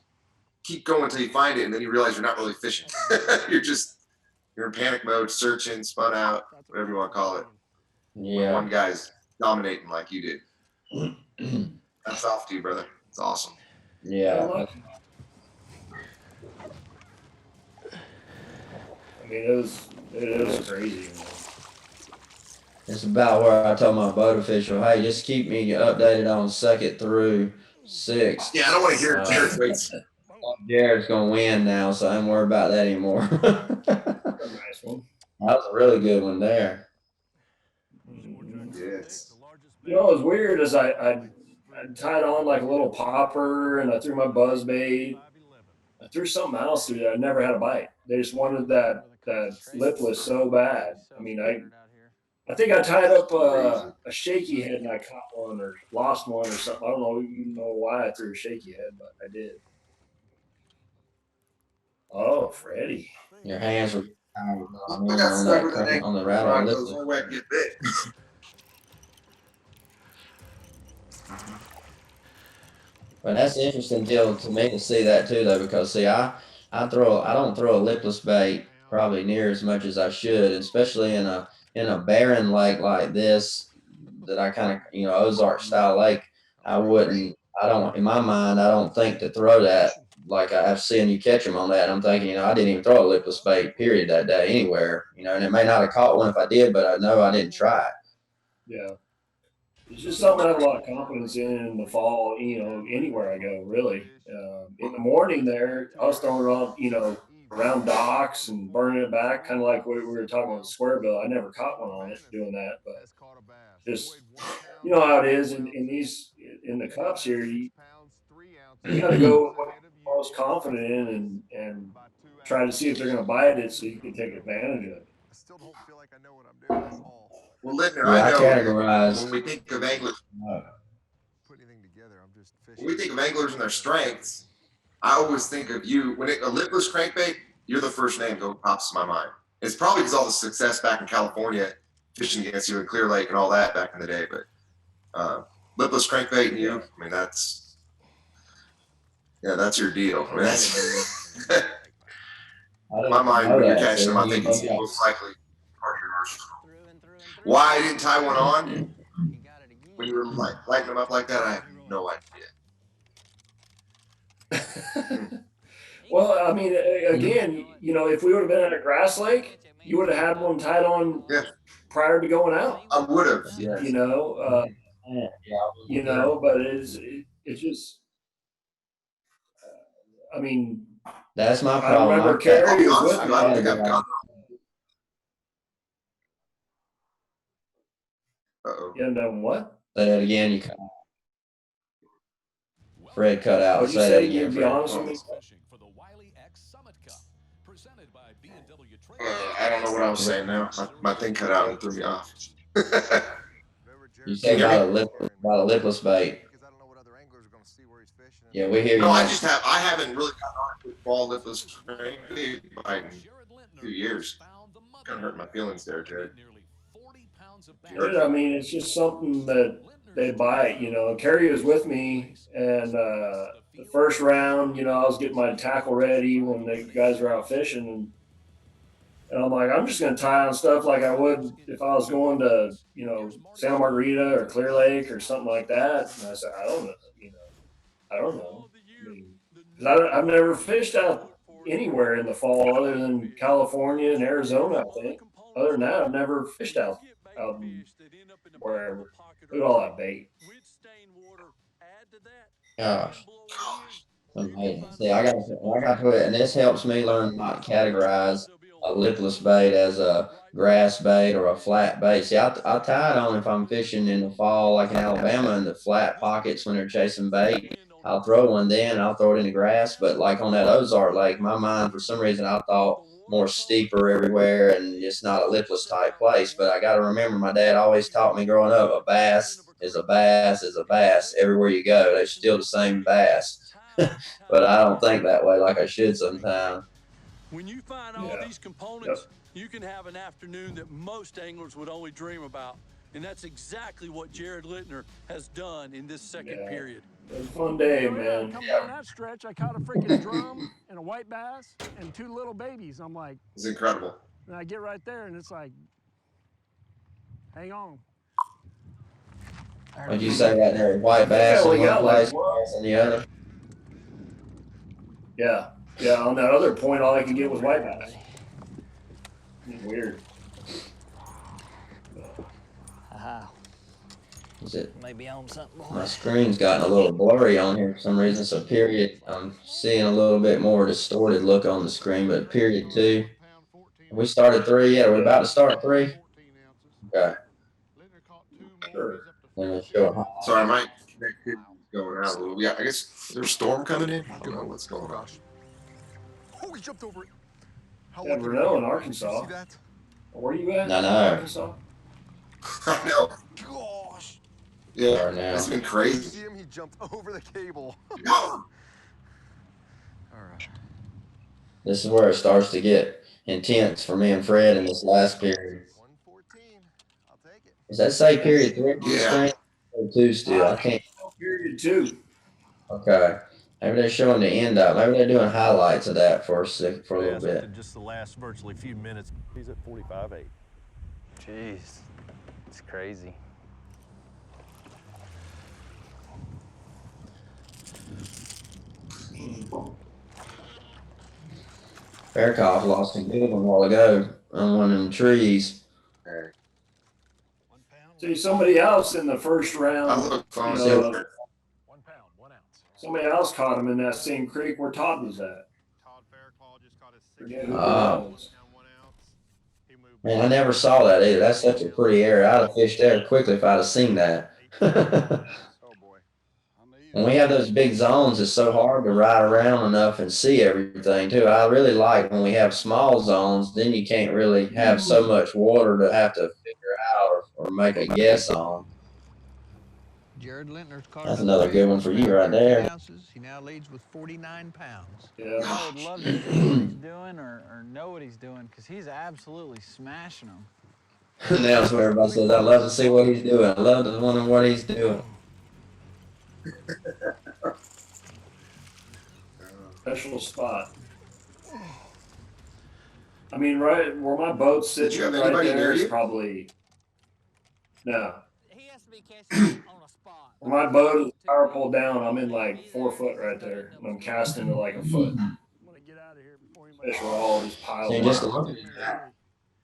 keep going until you find it, and then you realize you're not really fishing. You're in panic mode, searching, spun out, whatever you want to call it. Yeah. When one guy's dominating like you did. That's off to you, brother. It's awesome. Yeah. I mean, it was crazy. It's about where I told my boat official, hey, just keep me updated on 2nd through 6th. Yeah, I don't want to hear Jared's rates. Jared's gonna win now, so I don't worry about that anymore. Nice one. That was a really good one there. Yes. You know, it was weird as I tied on like a little popper and I threw my buzz bait. I threw something else through there. I never had a bite. They just wanted that lipless so bad. I mean, I think I tied up a shaky head and I caught one or lost one or something. I don't know even know why I threw a shaky head, but I did. Oh, Freddie. Your hands were I got stuck with the neck. on the rattle. Get bit. But that's an interesting deal to me to see that too, though, because see, I don't throw a lipless bait probably near as much as I should, especially in a barren lake like this that I kind of Ozark style lake. I don't in my mind I don't think to throw that like I've seen you catch them on that. I'm thinking I didn't even throw a lipless bait period that day anywhere, and it may not have caught one if I did, but I know I didn't try it. Yeah. It's just something I have a lot of confidence in the fall, anywhere I go, really. In the morning there, I was throwing it on, around docks and burning it back, kind of like what we were talking about square bill. I never caught one on it doing that, but just, you know how it is in the cups here, you got to go with what you're most confident in and try to see if they're going to bite it so you can take advantage of it. I still don't feel like I know what I'm doing at all. Well, Lintner, Yeah, I know categorize. when we think of anglers, Put anything together, I'm just when fishing. we think of anglers and their strengths, I always think of you. A lipless crankbait, you're the first name that pops to my mind. It's probably because all the success back in California, fishing against you in Clear Lake and all that back in the day. But lipless crankbait and you, I mean, that's your deal. I mean, that's in my mind, when you're catching them, I think it's most likely part of your arsenal. Why I didn't tie one on when you were like lighting them up like that, I have no idea. Well, I mean, again, if we would have been at a grass lake, you would have had one tied on prior to going out. I would have. Yes. But it's just, I mean, That's my I problem. remember Carrie was with me. I don't think I've gone. Uh-oh. You done what? Say that again. You Fred cut out. What'd you Say say? that again. You'd be Fred. honest with me? Fishing for the Wiley X Summit Cup, presented by B&W Trailer I don't know what I was saying now. My thing cut out and threw me off. You said about a lipless bait. Because I don't know what other anglers are going to see where he's fishing. Yeah, we hear you. No, now. I haven't really gotten on with ball lipless crankbait in a few years. Kind of hurt my feelings there, Jared. I mean, it's just something that they bite. Carrie was with me, and the first round, I was getting my tackle ready when the guys were out fishing, and I'm like, I'm just going to tie on stuff like I would if I was going to, Santa Margarita or Clear Lake or something like that. And I said, I don't know. I mean, 'cause I've never fished out anywhere in the fall other than California and Arizona, I think. Other than that, I've never fished out wherever. Look at all that bait. Gosh. Amazing. See, I got to put it, and this helps me learn not to categorize a lipless bait as a grass bait or a flat bait. See, I tie it on if I'm fishing in the fall, like in Alabama, in the flat pockets when they're chasing bait. I'll throw one then, I'll throw it in the grass. But like on that Ozark Lake, my mind, for some reason, I thought more steeper everywhere and it's not a lipless type place. But I got to remember, my dad always taught me growing up, a bass is a bass is a bass. Everywhere you go, they're still the same bass. But I don't think that way like I should sometimes. When you find all these components, you can have an afternoon that most anglers would only dream about. And that's exactly what Jared Lintner has done in this second period. It was a fun day, man. Coming down that stretch, I caught a freaking drum and a white bass and 2 little babies. I'm like, It's incredible. and I get right there and it's like, hang on. Would you say right there, white bass Yeah, we in one got like place, bass in the other? Yeah. On that other point, all I could get was white bass. Weird. Is it? Maybe on something. My screen's gotten a little blurry on here for some reason. So period, I'm seeing a little bit more distorted look on the screen. But period 2, we started 3. Yeah, we're about to start 3. Okay. Sure. Let me show. Sorry, my connectivity going out a little. Yeah, I guess there's a storm coming in. I don't know what's going on. Oh, he jumped over it. How Yeah, lucky Renault in were you? Arkansas. Did you see that? Where are you at? No. Arkansas. I know. Gosh. Yeah, now. it's been Did you crazy. see him? He jumped over the cable. No. All right. This is where it starts to get intense for me and Fred in this last period. 114. I'll take it. Does that say period 3 on the Yeah. screen? Or 2 still? I can't. too. Okay. Maybe they're showing the end up. Maybe they're doing highlights of that for a little bit. In just the last virtually few minutes, he's at 45.8. Jeez, it's crazy. Faircoff lost a good one a while ago on one of them trees. See, somebody else in the first round, somebody else caught him in that same creek where Todd was at. Forget who it was. Man, I never saw that either. That's such a pretty area. I'd have fished there quickly if I'd have seen that. When we have those big zones, it's so hard to ride around enough and see everything too. I really like when we have small zones, then you can't really have so much water to have to figure out or make a guess on. Jared Lintner's caught. That's another good one for you right there. He now leads with 49 pounds. Yeah. I would love to see what he's doing or know what he's doing because he's absolutely smashing them. Now that's what everybody says. I love to see what he's doing. I love to wonder what he's doing. Special spot. I mean, right where my boat's sitting right there is probably no. He has to be catching on a spot. Where my boat is power pulled down, I'm in like 4 foot right there, and I'm casting to like a foot. I'm gonna get out of here before he Fish are all just piled See, up. just look at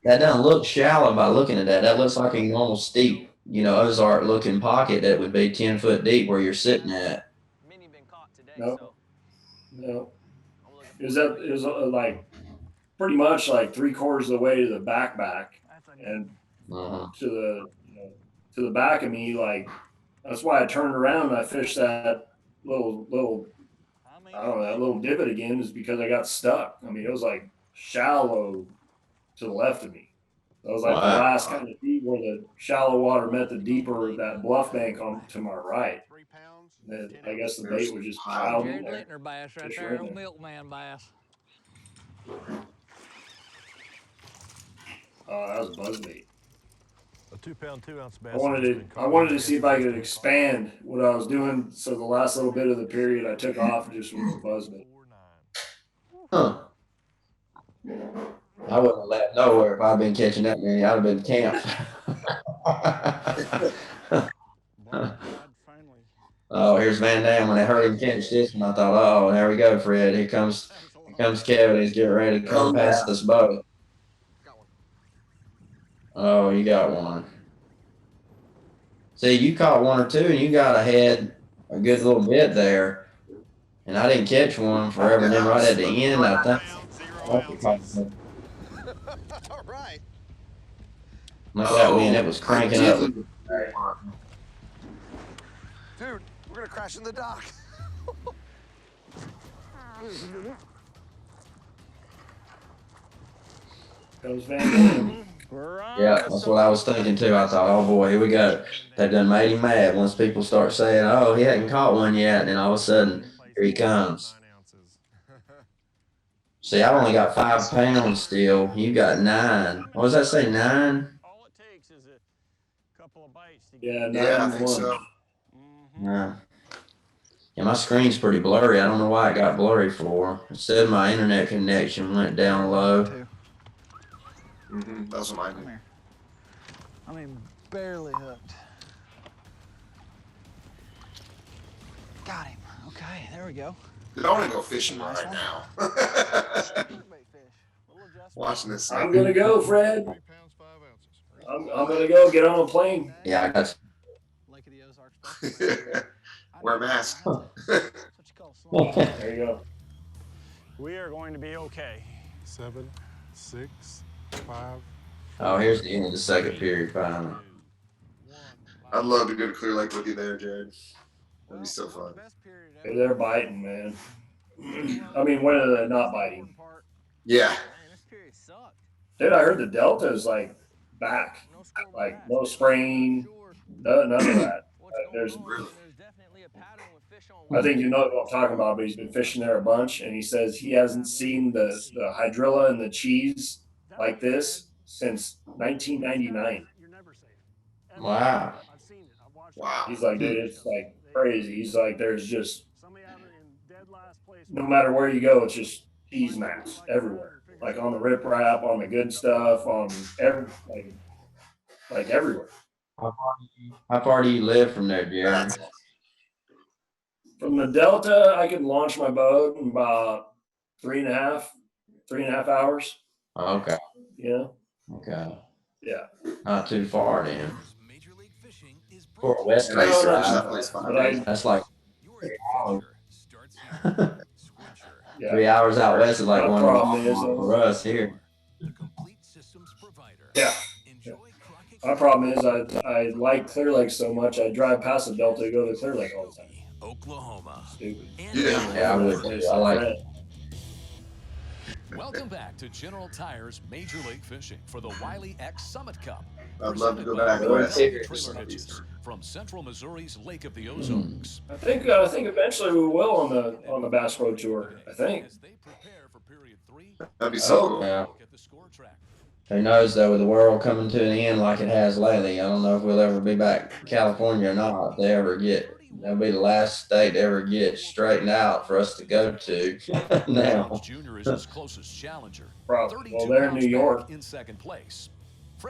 that doesn't look shallow by looking at that. That looks like a normal steep, Ozark looking pocket that would be 10 foot deep where you're sitting at. No. No. It was like pretty much like 3/4 of the way to the back, and to the back of me, like that's why I turned around and I fished that little I don't know, that little divot again, is because I got stuck. I mean, it was like shallow to the left of me. That was like the last kind of deep where the shallow water met the deeper that bluff bank on to my right. And I guess the bait was just piled in there. Jared Lintner bass right there, old milkman bass. Oh, that was buzzbait. A 2 pound, 2 ounce bass. I wanted to see if I could expand what I was doing. So the last little bit of the period I took off just with the buzzbait. Huh. I wouldn't have left nowhere if I'd been catching that many. I'd have been camped. Oh, here's Van Dam. When they heard him catch this one, I thought, oh, there we go, Fred. Here comes Kevin. He's getting ready to come past this boat. Oh, you got one. See, you caught one or two, and you got ahead a good little bit there. And I didn't catch one forever. And then right at the end, I think. All right. Look at that wind. It was cranking up. Dude, we're gonna crash in the dock. Goes Van Dam. Yeah, that's what I was thinking too. I thought, oh boy, here we go. They done made him mad once people start saying, oh, he hadn't caught one yet. And then all of a sudden, here he comes. See, I only got 5 pounds still. You got 9. What does that say, 9? All it takes is a couple of bites to Yeah, Yeah, I think so. Yeah. Yeah, my screen's pretty blurry. I don't know why it got blurry for. It said my internet connection went down low. That's what mine did. I mean, barely hooked. Got him. Okay, there we go. Dude, I want to go fishing right now. Watching this. I'm going to go, Fred. I'm going to go get on a plane. Yeah, I got Lake of the Ozarks. Wear a mask. There you go. We are going to be okay. 7, 6, 5. Oh, here's the end of the second period finally. I'd love to go to Clear Lake with you there, Jared. That'd be so fun. Hey, they're biting, man. I mean, when are they not biting? Yeah. Dude, I heard the Delta is like back. Like no spraying, none of that. There's I think you know what I'm talking about, but he's been fishing there a bunch, and he says he hasn't seen the hydrilla and the cheese like this since 1999. Wow. Wow. He's like, dude, it's like crazy. He's like, there's just no matter where you go, it's just cheese mats everywhere. Like on the riprap, on the good stuff, on like everywhere. How far do you live from there, Jared? From the Delta, I could launch my boat in about 3.5 hours. Okay. Yeah. Okay. Yeah. Not too far then. For West And I used Coast to watch drive, that place 5 But days. that's like 3 hours. Yeah. 3 hours out west is like My one problem is, for us here. Yeah. My problem is I like Clear Lake so much I drive past the Delta to go to Clear Lake all the time. Oklahoma. Stupid. Yeah, I would too. I like it. Welcome back to General Tire's Major League Fishing for the Wiley X Summit Cup. I'd love to go Presented by back west. B&W Trailer Hitches from Central Missouri's Lake of the Ozarks. I think eventually we will on the Bass Pro Tour. I think. That'd be so cool. Yeah. Who knows though, with the world coming to an end like it has lately, I don't know if we'll ever be back in California or not. If they ever get, that'll be the last state to ever get straightened out for us to go to now. Junior is his closest challenger. Probably. Well, they're in New York. In second place.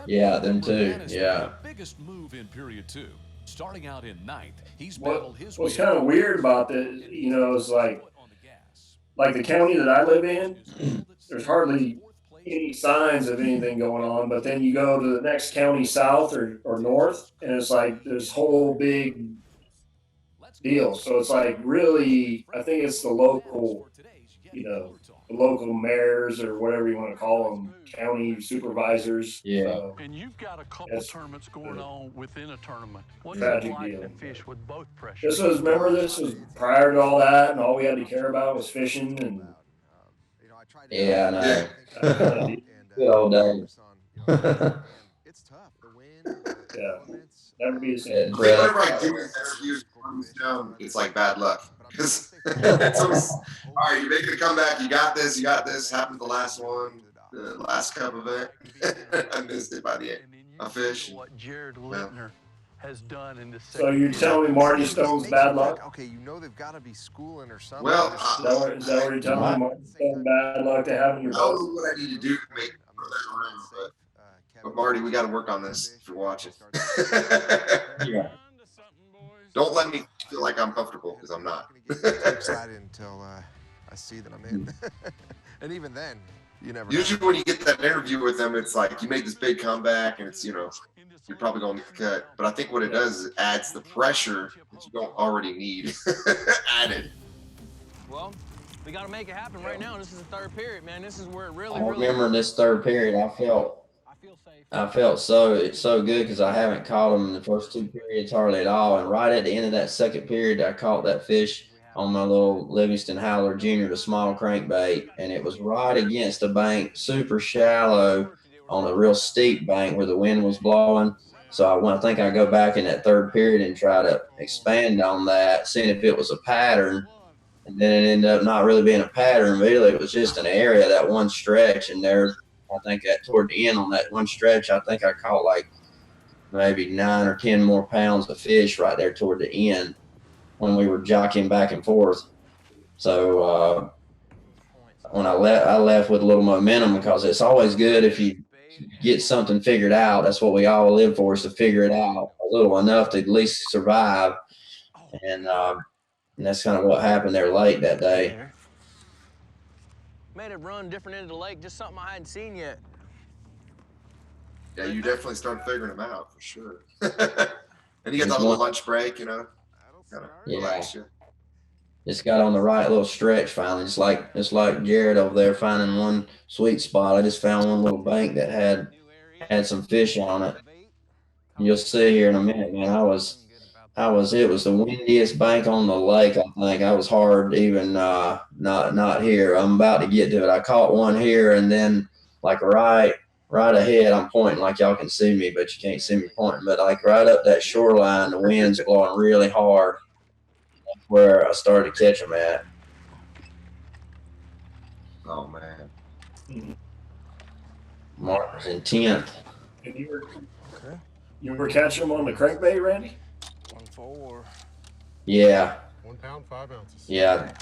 Yeah, them too. Yeah. The biggest move in period 2. Starting out in 9th, he's What battled his was way kind of weird about this, is like the county that I live in, there's hardly any signs of anything going on. But then you go to the next county south or north, and it's like this whole big deal. So it's like really, I think it's the local, the local mayors or whatever you want to call them, county supervisors. Yeah. So And you've got a couple tournaments going on within a tournament. What's Tragic it like deal. to fish with both pressures? this was prior to all that, and all we had to care about was fishing and. Yeah, I know. Good old days. It's tough. The wind. Yeah. Never be the same. Whenever I do an interview, it's like bad luck. Because it's always, all right, you're making a comeback. You got this. Happened the last one, the last Cup event. I missed it by the end. I fished. What Jared Lintner has done in this. So you're telling me Marty Stone's bad luck? Okay, they've got to be schooling or something. Well, Is that what you're telling me, Marty Stone's bad luck to have in your I don't boat? know what I need to do to make that around, but Marty, we got to work on this if you're watching. Yeah. Don't let me feel like I'm comfortable, because I'm not. Too excited until I see that I'm in. And even then, you never know. Usually when you get that interview with them, it's like you make this big comeback and it's, you're probably going to get cut. But I think what it does is it adds the pressure that you don't already need added. Well, we got to make it happen right now. This is the third period, man. This is where it really, I remember in this third period, I felt so good because I haven't caught them in the first 2 periods hardly at all. And right at the end of that second period, I caught that fish on my little Livingston Howler Junior, the small crankbait, and it was right against the bank, super shallow on a real steep bank where the wind was blowing. So I think I go back in that third period and try to expand on that, seeing if it was a pattern. And then it ended up not really being a pattern, really. It was just an area, that one stretch. And there, I think that toward the end on that one stretch, I think I caught like maybe 9 or 10 more pounds of fish right there toward the end when we were jockeying back and forth. So when I left with a little momentum, because it's always good if you get something figured out. That's what we all live for, is to figure it out a little enough to at least survive. And that's kind of what happened there late that day. made it run different into the lake, just something I hadn't seen yet. Yeah, you definitely start figuring them out for sure. And you get that little lunch break, kind of relax you. Just got on the right little stretch finally. It's like Jared over there finding one sweet spot. I just found one little bank that had some fish on it. You'll see here in a minute, man. It was the windiest bank on the lake. I think I was hard even not here. I'm about to get to it. I caught one here, and then like right ahead, I'm pointing like y'all can see me, but you can't see me pointing. But like right up that shoreline, the wind's blowing really hard. That's where I started to catch them at. Oh man. Mark was in 10th. And you were catching them on the crankbait, Randy? Yeah. 1 pound, 5 ounces. Yeah.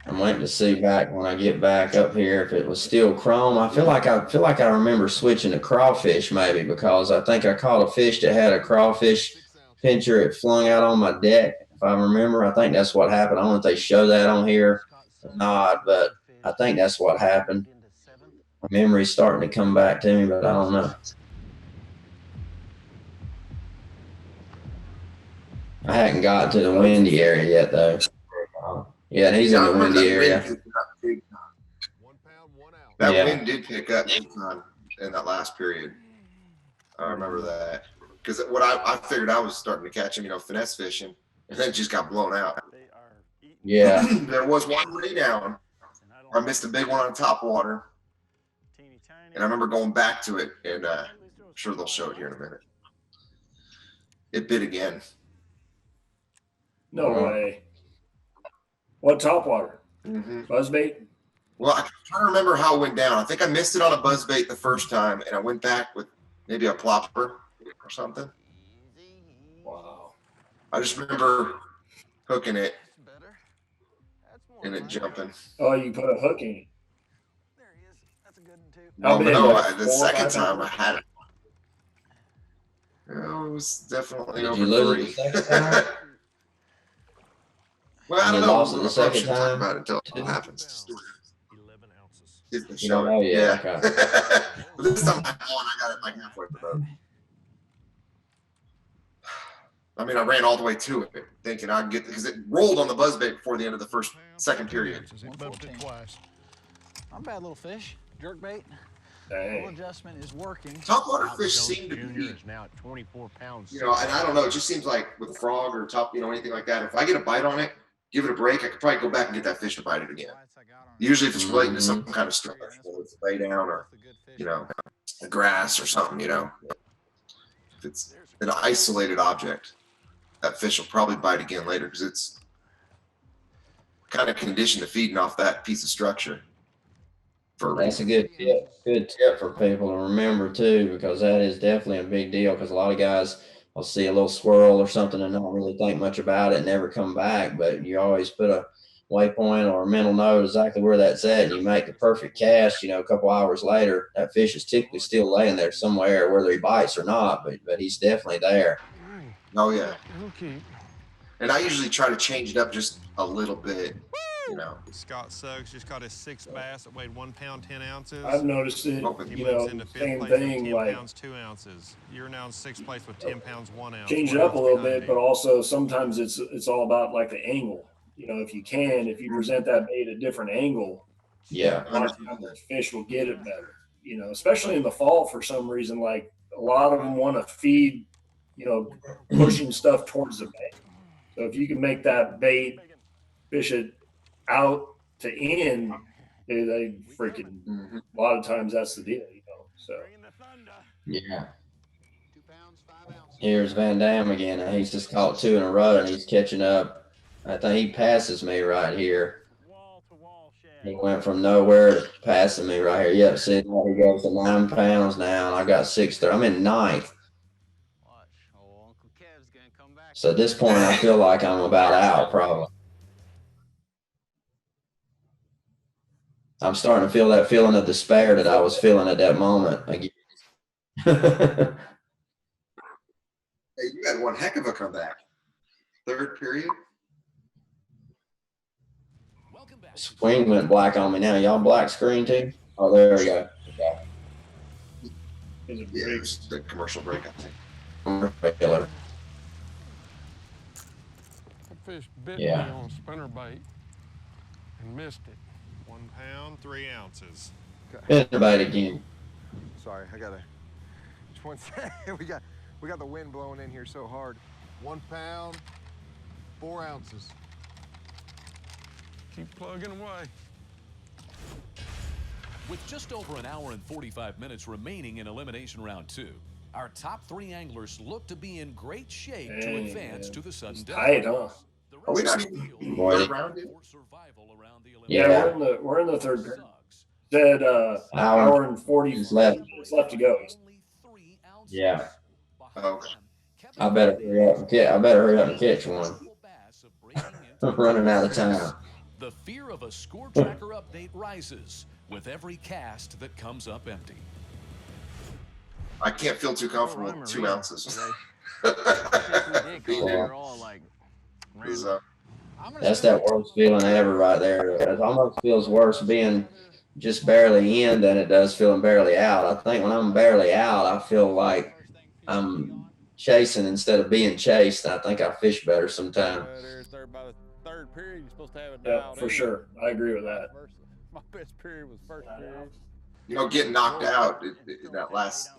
I'm waiting to see back when I get back up here if it was still chrome. I feel like I remember switching to crawfish maybe because I think I caught a fish that had a crawfish pincher. It flung out on my deck. If I remember, I think that's what happened. I don't know if they show that on here or not, but I think that's what happened. My memory's starting to come back to me, but I don't know. I hadn't got to the windy area yet, though. Yeah, he's in the windy area. 1 pound, 1 ounce. That wind did pick up in that last period. I remember that because what I figured I was starting to catch him, finesse fishing, and then it just got blown out. Yeah. There was one lay down. I missed a big one on top water, and I remember going back to it, and I'm sure they'll show it here in a minute. It bit again. No way. What topwater? Buzzbait? Well, I'm trying to remember how it went down. I think I missed it on a buzzbait the first time, and I went back with maybe a plopper or something. Wow. I just remember hooking it and it jumping. Oh, you put a hook in it. There he is. That's a good one, too. No, the second time I had it. It was definitely Did over you lose 3. it the second time? Well, I don't You know. lost it the second Talk time? about it until it happens. 11 ounces. You don't know yet. Yeah. Okay. But this time I got it like halfway through the boat. I mean, I ran all the way to it, thinking I'd get because it rolled on the buzzbait before the end of the second period. He bumped it twice. Not a bad little fish. Jerkbait. Dang. Little adjustment is working. Topwater fish seem to be, is now at 24 pounds. and I don't know. It just seems like with a frog or anything like that. If I get a bite on it, give it a break, I could probably go back and get that fish to bite it again. Usually, if it's related to some kind of structure, whether it's lay down or the grass or something, if it's an isolated object, that fish will probably bite again later because it's kind of conditioned to feeding off that piece of structure. That's a good tip for people to remember too, because that is definitely a big deal. Because a lot of guys will see a little swirl or something and don't really think much about it and never come back. But you always put a waypoint or a mental note exactly where that's at, and you make the perfect cast. A couple hours later, that fish is typically still laying there somewhere, whether he bites or not. But he's definitely there. Oh yeah. Okay. And I usually try to change it up just a little bit. Scott Suggs just caught his 6th bass that weighed 1 pound 10 ounces. I've noticed it. He moves into 5th Same place thing. with 10 Like pounds 2 ounces. You're now in 6th place with 10 pounds 1 ounce. change it up a little bit, but also sometimes it's all about like the angle. If you present that bait at a different angle, Yeah. a lot of times the fish will get it better. Especially in the fall for some reason. Like a lot of them want to feed, pushing stuff towards the bait. So if you can make that bait fish it out to in, they freaking a lot of times that's the deal, So Yeah. Here's Van Dam again. He's just caught 2 in a row and he's catching up. I think he passes me right here. He went from nowhere to passing me right here. Yep, see, now he goes to 9 pounds now, and I got 6 there. I'm in 9th. So at this point, I feel like I'm about out, probably. I'm starting to feel that feeling of despair that I was feeling at that moment again. Hey, you had one heck of a comeback. 3rd period. Swing went black on me now. Y'all black screen too? Oh, there we go. Yeah, it was the commercial break, I think. Regular. That fish bit Yeah. me on spinnerbait and missed it. 1 pound 3 ounces. Spinnerbait again. Sorry, I gotta. Just one second. We got the wind blowing in here so hard. 1 pound, 4 ounces. Keep plugging away. With just over an hour and 45 minutes remaining in Elimination Round 2, our top 3 anglers look to be in great shape to advance to the sudden death. tight, huh? Are we not even round it? Yeah, we're in the 3rd period. Said hour and 40 minutes left to go. Yeah. Okay. I better hurry up and catch one. I'm running out of time. The fear of a score tracker update rises with every cast that comes up empty. I can't feel too comfortable with 2 ounces. That's that worst feeling ever right there. It almost feels worse being just barely in than it does feeling barely out. I think when I'm barely out, I feel like I'm chasing instead of being chased. I think I fish better sometimes. By the third period, you're supposed to have it Yeah, for sure. I agree with that. My best period was first period. Getting knocked out that last,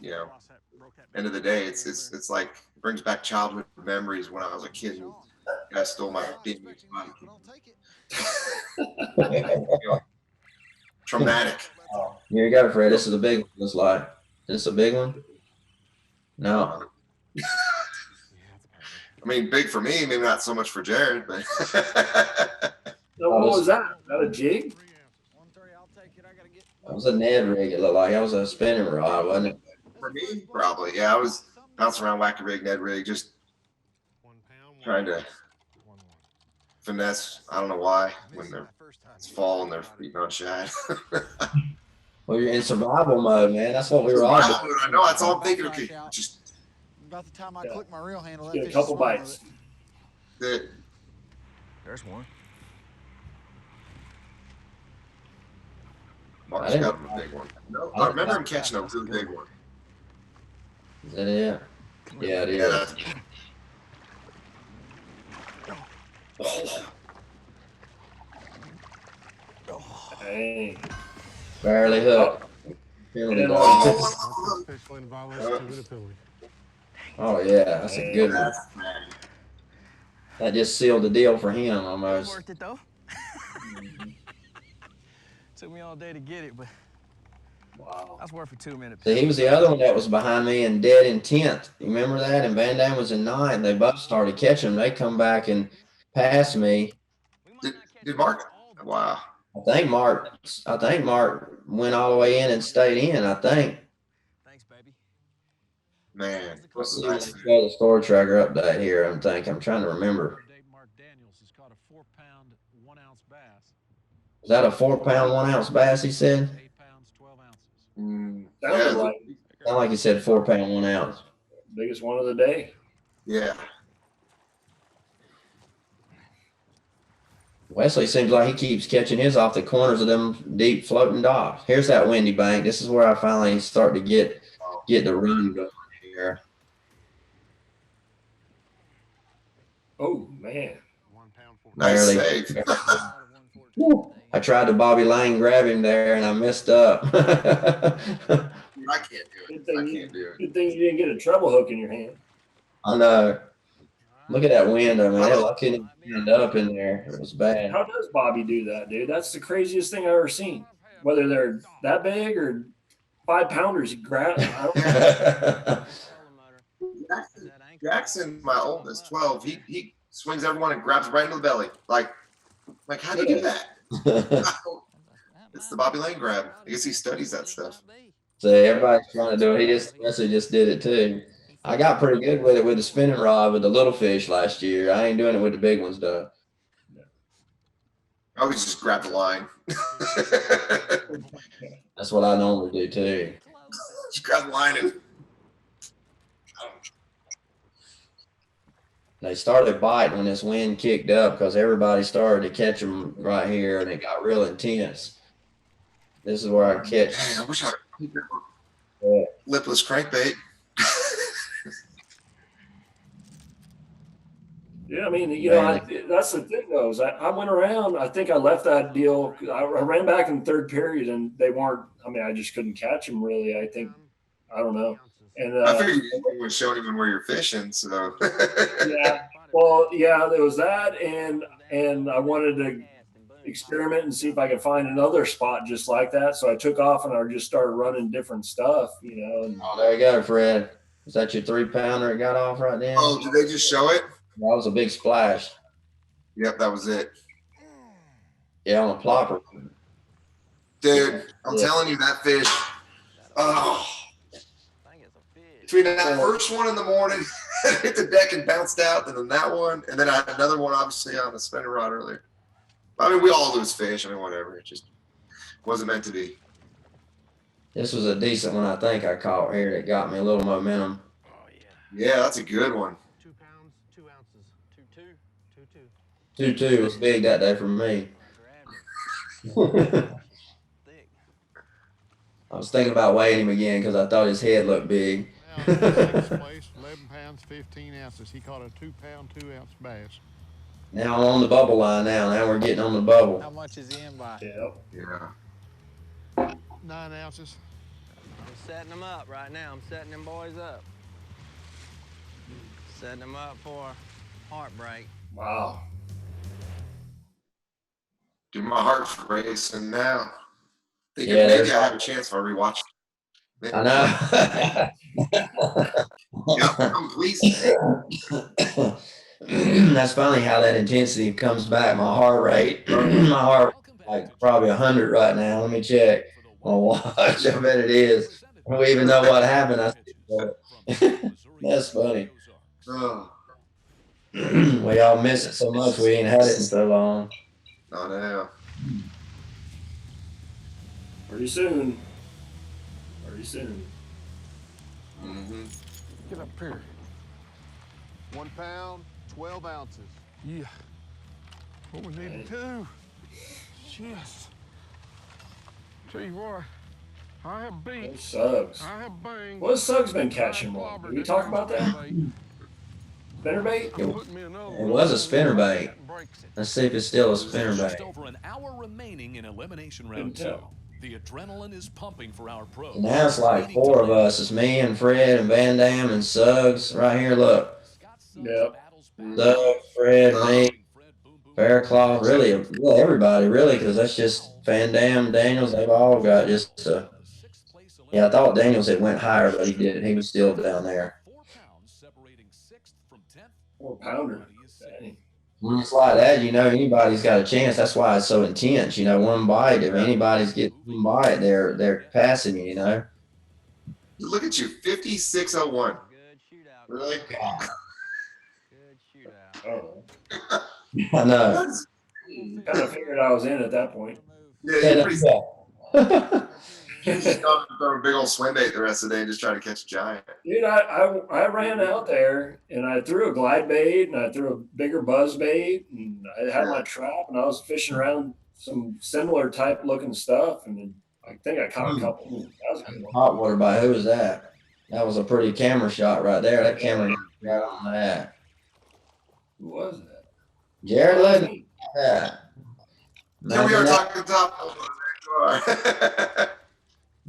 end of the day, it's like it brings back childhood memories when I was a kid. And I stole my big bike. Traumatic. Here you go, Fred. This is a big one. Looks like. Is this a big one? No. I mean, big for me, maybe not so much for Jared, but. So what was that? Is that a jig? That was a Ned rig. It looked like it was a spinning rod, wasn't it? For me, probably. Yeah, I was bouncing around whack a rig, Ned rig, just trying to finesse. I don't know why when it's fall and they're feeding on shad. Well, you're in survival mode, man. That's what we were all doing. I know. That's all I'm thinking. Okay, just about the time I click my reel handle, get a couple bites. There's one. Mark's got him a big one. No, I remember him catching a really big one. Is that it? Yeah, it is. Hey. Barely hooked. Oh yeah, that's a good one. That just sealed the deal for him almost. Worth it though. Took me all day to get it, but wow, that's worth a 2 minute. See, he was the other one that was behind me and dead in 10th. You remember that? And Van Dam was in 9th. They both started catching them. They come back and pass me. Did Mark? Wow. I think Mark went all the way in and stayed in. I think. Thanks, baby. Man, Let's see the score tracker update here. I'm trying to remember. Mark Daniels has caught a 4-pound, 1-ounce bass. Is that a 4-pound, 1-ounce bass? He said. 8 pounds, 12 ounces. Sounded like. Sounded like he said 4-pound, 1 ounce. Biggest one of the day. Yeah. Wesley seems like he keeps catching his off the corners of them deep floating docks. Here's that windy bank. This is where I finally start to get the run going here. Oh man. Nice Barely. save. I tried to Bobby Lane grab him there and I messed up. I can't do it. I can't do it. Good thing you didn't get a treble hook in your hand. I know. Look at that window, man. I couldn't even end up in there. It was bad. How does Bobby do that, dude? That's the craziest thing I've ever seen. Whether they're that big or 5-pounders, he grabs. Jackson, my oldest, 12, he swings everyone and grabs right into the belly. Like how do you do that? It's the Bobby Lane grab. I guess he studies that stuff. So everybody's trying to do it. Wesley just did it too. I got pretty good with it with the spinning rod with the little fish last year. I ain't doing it with the big ones though. I always just grab the line. That's what I normally do too. Just grab the line and they started biting when this wind kicked up because everybody started to catch them right here and it got real intense. This is where I catch. Man, I wish I could lipless crankbait. Yeah, I mean, that's the thing, though. Is I went around. I think I left that deal. I ran back in the third period, and they weren't. I mean, I just couldn't catch them. Really, I think. I don't know. And I figured you would show even where you're fishing. So. Yeah. Well, yeah, there was that, and I wanted to experiment and see if I could find another spot just like that. So I took off and I just started running different stuff, And, oh, there you go, Fred. Is that your 3-pounder it got off right then? Oh, did they just show it? That was a big splash. Yep, that was it. Yeah, on a plopper. Dude, I'm telling you, that fish. Oh, between that first one in the morning, hit the deck and bounced out, and then that one, and then I had another one, obviously, on the spinner rod earlier. I mean, we all lose fish. I mean, whatever. It just wasn't meant to be. This was a decent one, I think I caught here that got me a little momentum. Oh, yeah. Yeah, that's a good one. 2 pounds, 2 ounces. 2-2. 2-2 was big that day for me. I was thinking about weighing him again because I thought his head looked big. Sixth place, 11 pounds, 15 ounces. He caught a 2 pound, 2 ounce bass. Now I'm on the bubble line now. Now we're getting on the bubble. How much is he in by? Yeah. 9 ounces. I'm setting them up right now. I'm setting them boys up. Setting them up for heartbreak. Wow. Dude, my heart's racing now. Thinking Yeah, maybe I have a chance if I rewatch it. I know. Yeah, I'm pleased. That's funny how that intensity comes back. My heart rate, my heart like probably 100 right now. Let me check. I'll watch. I bet it is. I don't even know what happened. That's funny. We all miss it so much. We ain't had it in so long. I know. Pretty soon. Pretty soon. Mm-hmm. Get up here. 1 pound, 12 ounces. Yeah. What we need to do. Yes. Tell you what, I have beat. Those Suggs. I have banged. What has Suggs been catching more? Did we talk about that? Spinnerbait? It was a spinnerbait. Let's see if it's still a spinnerbait. Just over an hour remaining in elimination round 2. The adrenaline is pumping for our pros. Now it's like 4 of us. It's me and Fred and Van Dam and Suggs. Right here, look. Yep. Suggs, Fred, me, Faircloth, really, everybody, really, because that's just Van Dam, Daniels. They've all got just yeah, I thought Daniels had went higher, but he didn't. He was still down there. 4-pounder. Dang. When it's like that, you know, anybody's got a chance. That's why it's so intense. You know, one bite, if anybody's getting one bite, they're passing you, you know. Look at you, 5601. Good shootout. Really? Good shootout. Oh. I know. Kind of figured I was in at that point. Yeah, you're pretty. You just throw a big old swim bait the rest of the day and just try to catch a giant. Dude, I ran out there and I threw a glide bait and I threw a bigger buzz bait and I had my trap and I was fishing around some similar type looking stuff and then I think I caught a couple. That was a good one. Hot water bite. Who was that? That was a pretty camera shot right there. That camera got on that. Who was that? Jared Lintner. Yeah. Here we are talking top.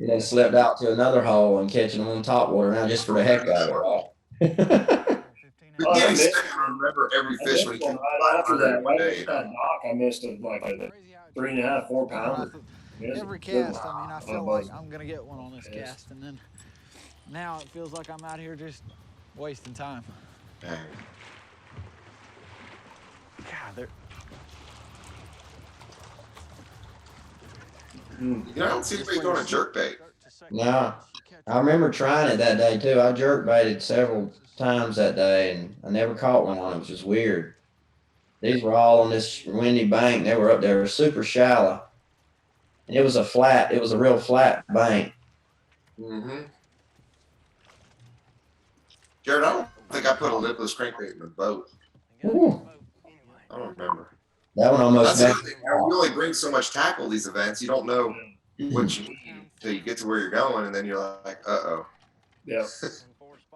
You know, slipped out to another hole and catching them on top water now just for the heck of it, right? I remember every fish when he came right after that. Right after that knock, I missed like a 3.5, 4 pounder. Every cast, I mean, I feel like I'm going to get one on this cast. And then now it feels like I'm out here just wasting time. Dang. God, they're... You know, I don't see anybody throwing a jerkbait. No. I remember trying it that day too. I jerk baited several times that day and I never caught one on it, which was weird. These were all on this windy bank. They were up there super shallow. And it was a real flat bank. Mm-hmm. Jared, I don't think I put a lipless crankbait in the boat. Ooh. I don't remember. That one almost That's the thing. You only bring so much tackle these events. You don't know what you need until you get to where you're going, and then you're like, uh-oh. Yeah.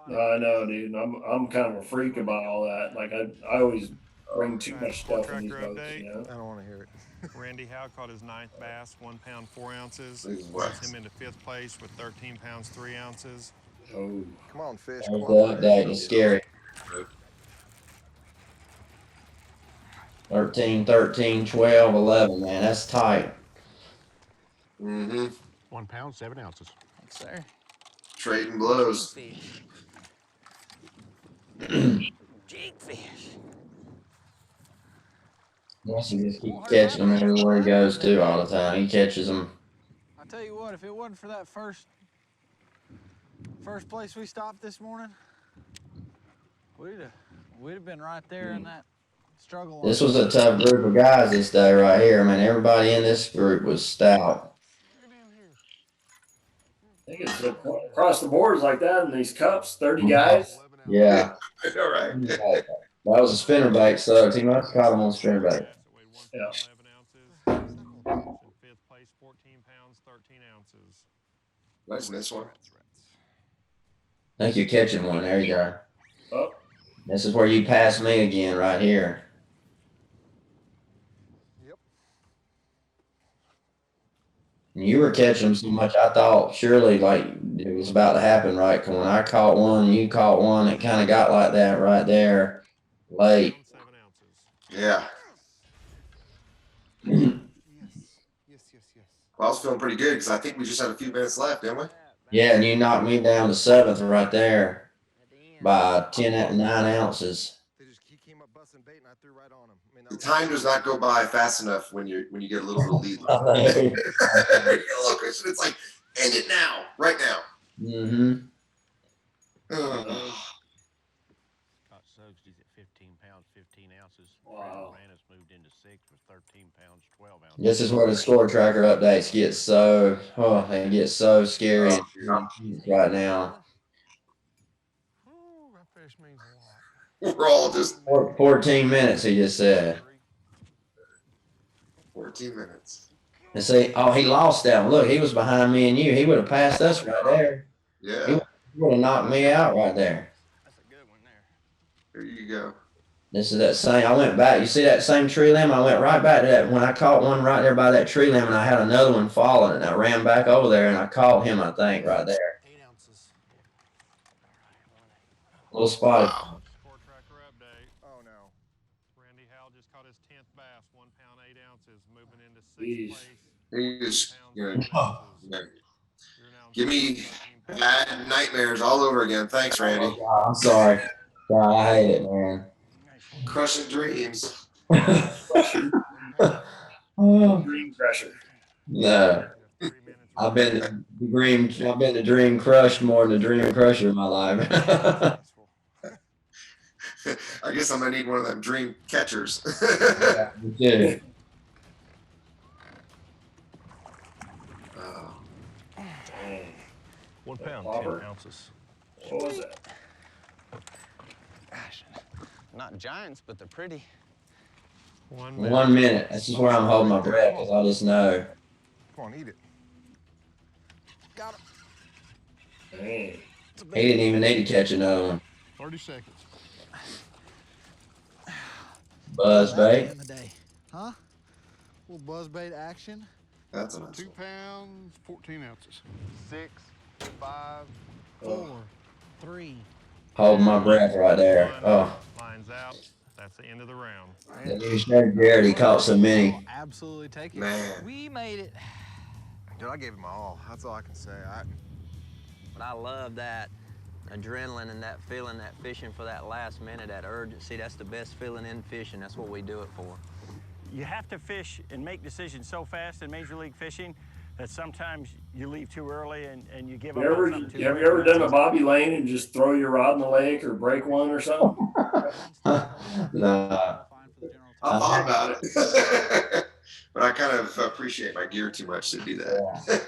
I know, dude. I'm kind of a freak about all that. Like I always bring too much stuff in these boats, you know? I don't want to hear it. Randy Howe caught his 9th bass, 1 pound 4 ounces. Puts him into 5th place with 13 pounds 3 ounces. Oh. Come on, fish. That was the update. It's scary. 13, 13, 12, 11, man. That's tight. Mm-hmm. 1 pound, 7 ounces. Thanks, sir. Trading blows. Jigfish. Yes, he just keeps catching them everywhere he goes to all the time. He catches them. I tell you what, if it wasn't for that first First place we stopped this morning, we'd have been right there in that struggle line. This was a tough group of guys this day right here. I mean, everybody in this group was stout. I think it's across the boards like that in these cups, 30 guys. Yeah. All right. That was a spinnerbait, so he must have caught him on spinnerbait. Yeah. Fifth place, 14 pounds, 13 ounces. What's this one? I think you're catching one. There you go. Oh. This is where you pass me again right here. Yep. And you were catching them so much, I thought surely like it was about to happen, right? 'Cause when I caught one, you caught one, it kind of got like that right there late. 7 ounces. Yeah. Yes. Well, I was feeling pretty good because I think we just had a few minutes left, didn't we? Yeah, and you knocked me down to 7th right there by 9 ounces. He came up busting bait and I threw right on him. I mean, The time does not go by fast enough when you get a little bit of lead. It's like, end it now, right now. Mm-hmm. Caught Sugsty's at 15 pounds, 15 ounces. Wow. Roumbanis moved into 6th with 13 pounds, 12 ounces. This is where the score tracker updates get so, they get so scary right now. Ooh, that fish means a lot. We're all just 14 minutes, he just said. 14 minutes. And see, he lost that one. Look, he was behind me and you. He would have passed us right there. Yeah. He would have knocked me out right there. That's a good one there. There you go. This is that same, I went back. You see that same tree limb? I went right back to that. When I caught one right there by that tree limb, and I had another one falling, and I ran back over there, and I caught him, I think, right there. 8 ounces. Little spotted. Wow. Score tracker update. Oh no. Randy Howell just caught his 10th bass, 1 pound, 8 ounces, moving into 6th Jeez. place. You just, Pounds, 7 ounces. You're now give me 14 pounds. bad nightmares all over again. Thanks, Randy. Oh, I'm sorry. God, I hate it, man. Crushing dreams. Oh, Dream crusher. no. I've been the dream crushed more than the dream crusher in my life. I guess I'm gonna need one of them dream catchers. Yeah. Oh, Dang. 1 pound, Bobber. 10 ounces. What was that? Gosh, not giants, but they're pretty. 1 minute. 1 minute. This is where I'm holding my breath because I just know. Come on, eat it. Got him. Dang. He didn't even need to catch another one. 30 seconds. Buzz bait. In the day. Huh? Little buzzbait action. that's a nice 2 one. pounds, 14 ounces. 6, 5. 4, 3. Holding my breath right there. Oh. Lines out. That's the end of the round. The new sheriff Jared, he caught so many. Absolutely take it. Man. We made it. Dude, I gave it my all. That's all I can say. But I love that adrenaline and that feeling, that fishing for that last minute, that urgency. That's the best feeling in fishing. That's what we do it for. You have to fish and make decisions so fast in Major League Fishing that sometimes you leave too early and you give up on something too Have quick. you ever done a Bobby Lane and just throw your rod in the lake or break one or something? No. I thought about it, but I kind of appreciate my gear too much to do that.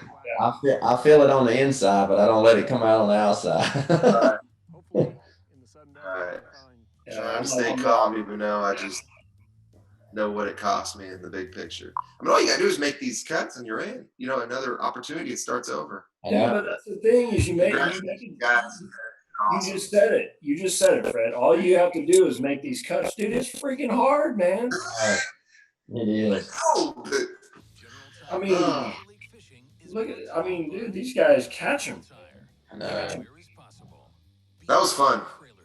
I feel it on the inside, but I don't let it come out on the outside. Hopefully, in the sudden All right. Yeah, Trying I'm to stay like- calm, even though I just know what it costs me in the big picture. I mean, all you gotta do is make these cuts, and you're in. You know, another opportunity. It starts over. Yeah, but that's the thing is you Guys, just said it. You just said it, Fred. All you have to do is make these cuts, dude. It's freaking hard, man. It is. No, but I mean, look at. I mean, dude, these guys catch them. No. that was fun.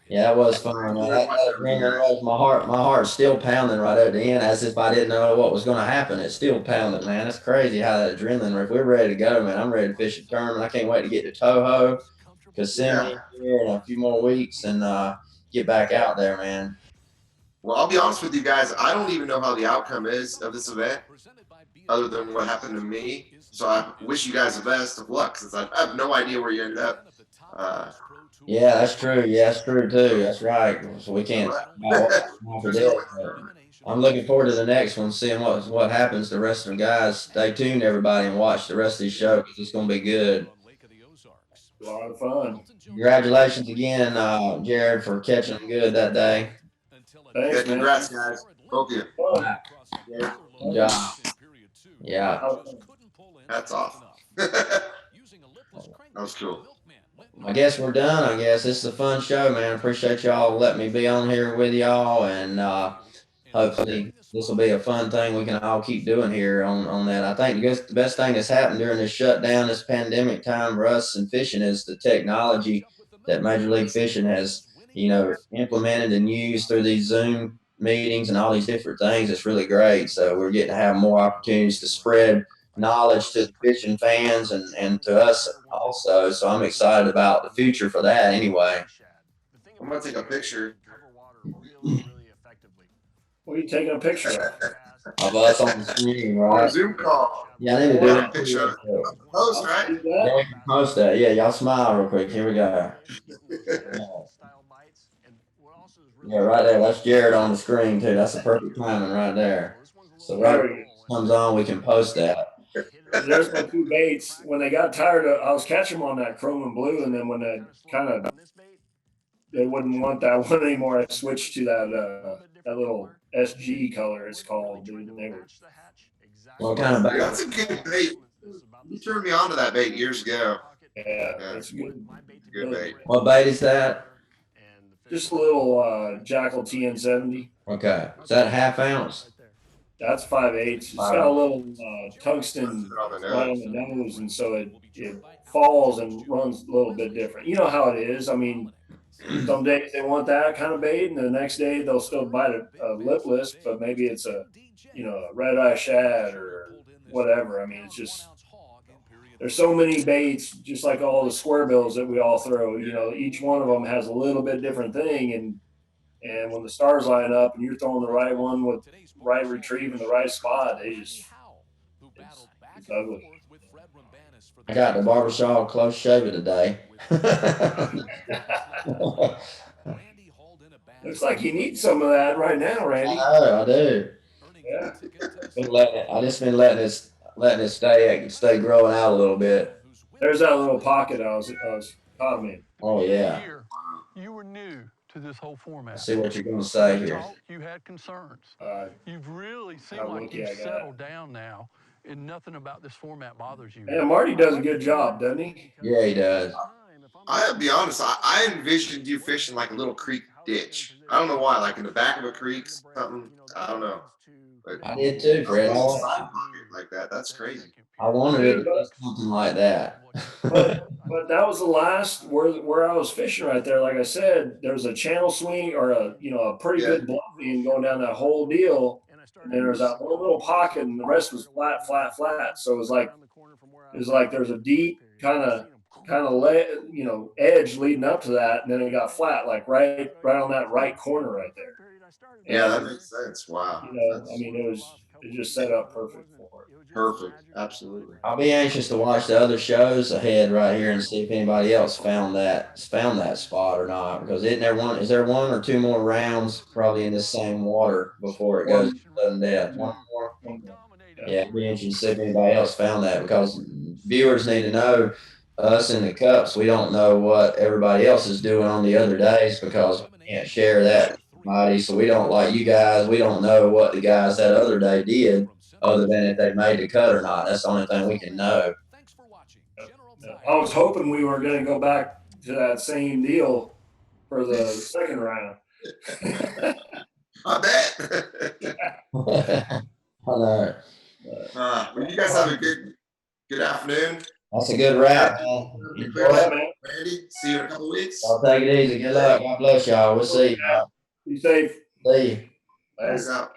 Yeah, that was fun. Man. That adrenaline rush, my heart's still pounding right at the end, as if I didn't know what was going to happen. It's still pounding, man. It's crazy how that adrenaline. If we're ready to go, man, I'm ready to fish a tournament. I can't wait to get to Toho, Kissimmee here in a few more weeks, and get back out there, man. Well, I'll be honest with you guys. I don't even know how the outcome is of this event, other than what happened to me. So I wish you guys the best of luck, since I have no idea where you ended up. Yeah, that's true. Yeah, that's true too. That's right. So we can't talk about what for this, but I'm looking forward to the next one, seeing what happens to the rest of the guys. Stay tuned, everybody, and watch the rest of the show because it's going to be good. A lot of fun. Congratulations again, Jared, for catching them good that day. Thanks, man. Congrats, guys. Both of you. Good job. Yeah. Hats off. That was cool. I guess we're done. I guess this is a fun show, man. Appreciate y'all letting me be on here with y'all, and hopefully this will be a fun thing we can all keep doing here on that. I think the best thing that's happened during this shutdown, this pandemic time for us and fishing is the technology that Major League Fishing has, implemented and used through these Zoom meetings and all these different things. It's really great. So we're getting to have more opportunities to spread knowledge to the fishing fans and to us also. So I'm excited about the future for that anyway. I'm going to take a picture. What are you taking a picture of us on the screen, right? Or a Zoom call. Yeah, I need to do a picture of the post, right? Yeah, we can post that. Yeah, y'all smile real quick. Here we go. Yeah, right there. That's Jared on the screen too. That's the perfect timing right there. So right when it comes on, we can post that. There's my two baits. When they got tired of, I was catching them on that chrome and blue, and then when they they wouldn't want that one anymore, I switched to that little SG color. It's called. Dude, they were. What kind of bait? That's a good bait. You turned me on to that bait years ago. Yeah, that's good. Good bait. What bait is that? Just a little Jackal TN70. Okay, is that a half ounce? That's 5/8. It's got a little tungsten right on the nose, and so it falls and runs a little bit different. You know how it is. I mean, some days they want that kind of bait, and the next day they'll still bite a lipless, but maybe it's a red eye shad or whatever. I mean, it's just there's so many baits, just like all the square bills that we all throw. Each one of them has a little bit different thing, and when the stars line up and you're throwing the right one with right retrieve in the right spot, it's ugly. I got the barbershop close shaver today. Looks like you need some of that right now, Randy. I do. Yeah. I just been letting it stay growing out a little bit. There's that little pocket I was caught me. Oh yeah. You were new to this whole format. Let's see what you're going to say here. You had concerns. You've really seemed like you've settled down now, and nothing about this format bothers you. Yeah, Marty does a good job, doesn't he? Yeah, he does. I'll be honest. I envisioned you fishing like a little creek ditch. I don't know why, like in the back of a creek, something. I don't know. But I did too, Fred. Like that. That's crazy. I wanted it to be something like that. But that was the last where I was fishing right there. Like I said, there was a channel swing or a pretty good bluffing going down that whole deal. And then there was that one little pocket, and the rest was flat. So it was like there's a deep kind of edge leading up to that, and then it got flat, like right on that right corner right there. Yeah, that makes sense. Wow. I mean, it just set up perfect for it. Perfect. Absolutely. I'll be anxious to watch the other shows ahead right here and see if anybody else found that spot or not. Because is there one or two more rounds probably in the same water before it goes to sudden death? One more? Yeah, it'd be interesting to see if anybody else found that, because viewers need to know, us in the cups, we don't know what everybody else is doing on the other days because we can't share that with somebody. So we don't, like you guys, we don't know what the guys that other day did, other than if they made the cut or not. That's the only thing we can know. I was hoping we were going to go back to that same deal for the second round. I bet. I know. Well, you guys have a good afternoon. That's a good wrap, man. Enjoy it, man. Randy, see you in a couple weeks. I'll take it easy. Good luck. God bless y'all. We'll see you. Be safe. See you. Peace out.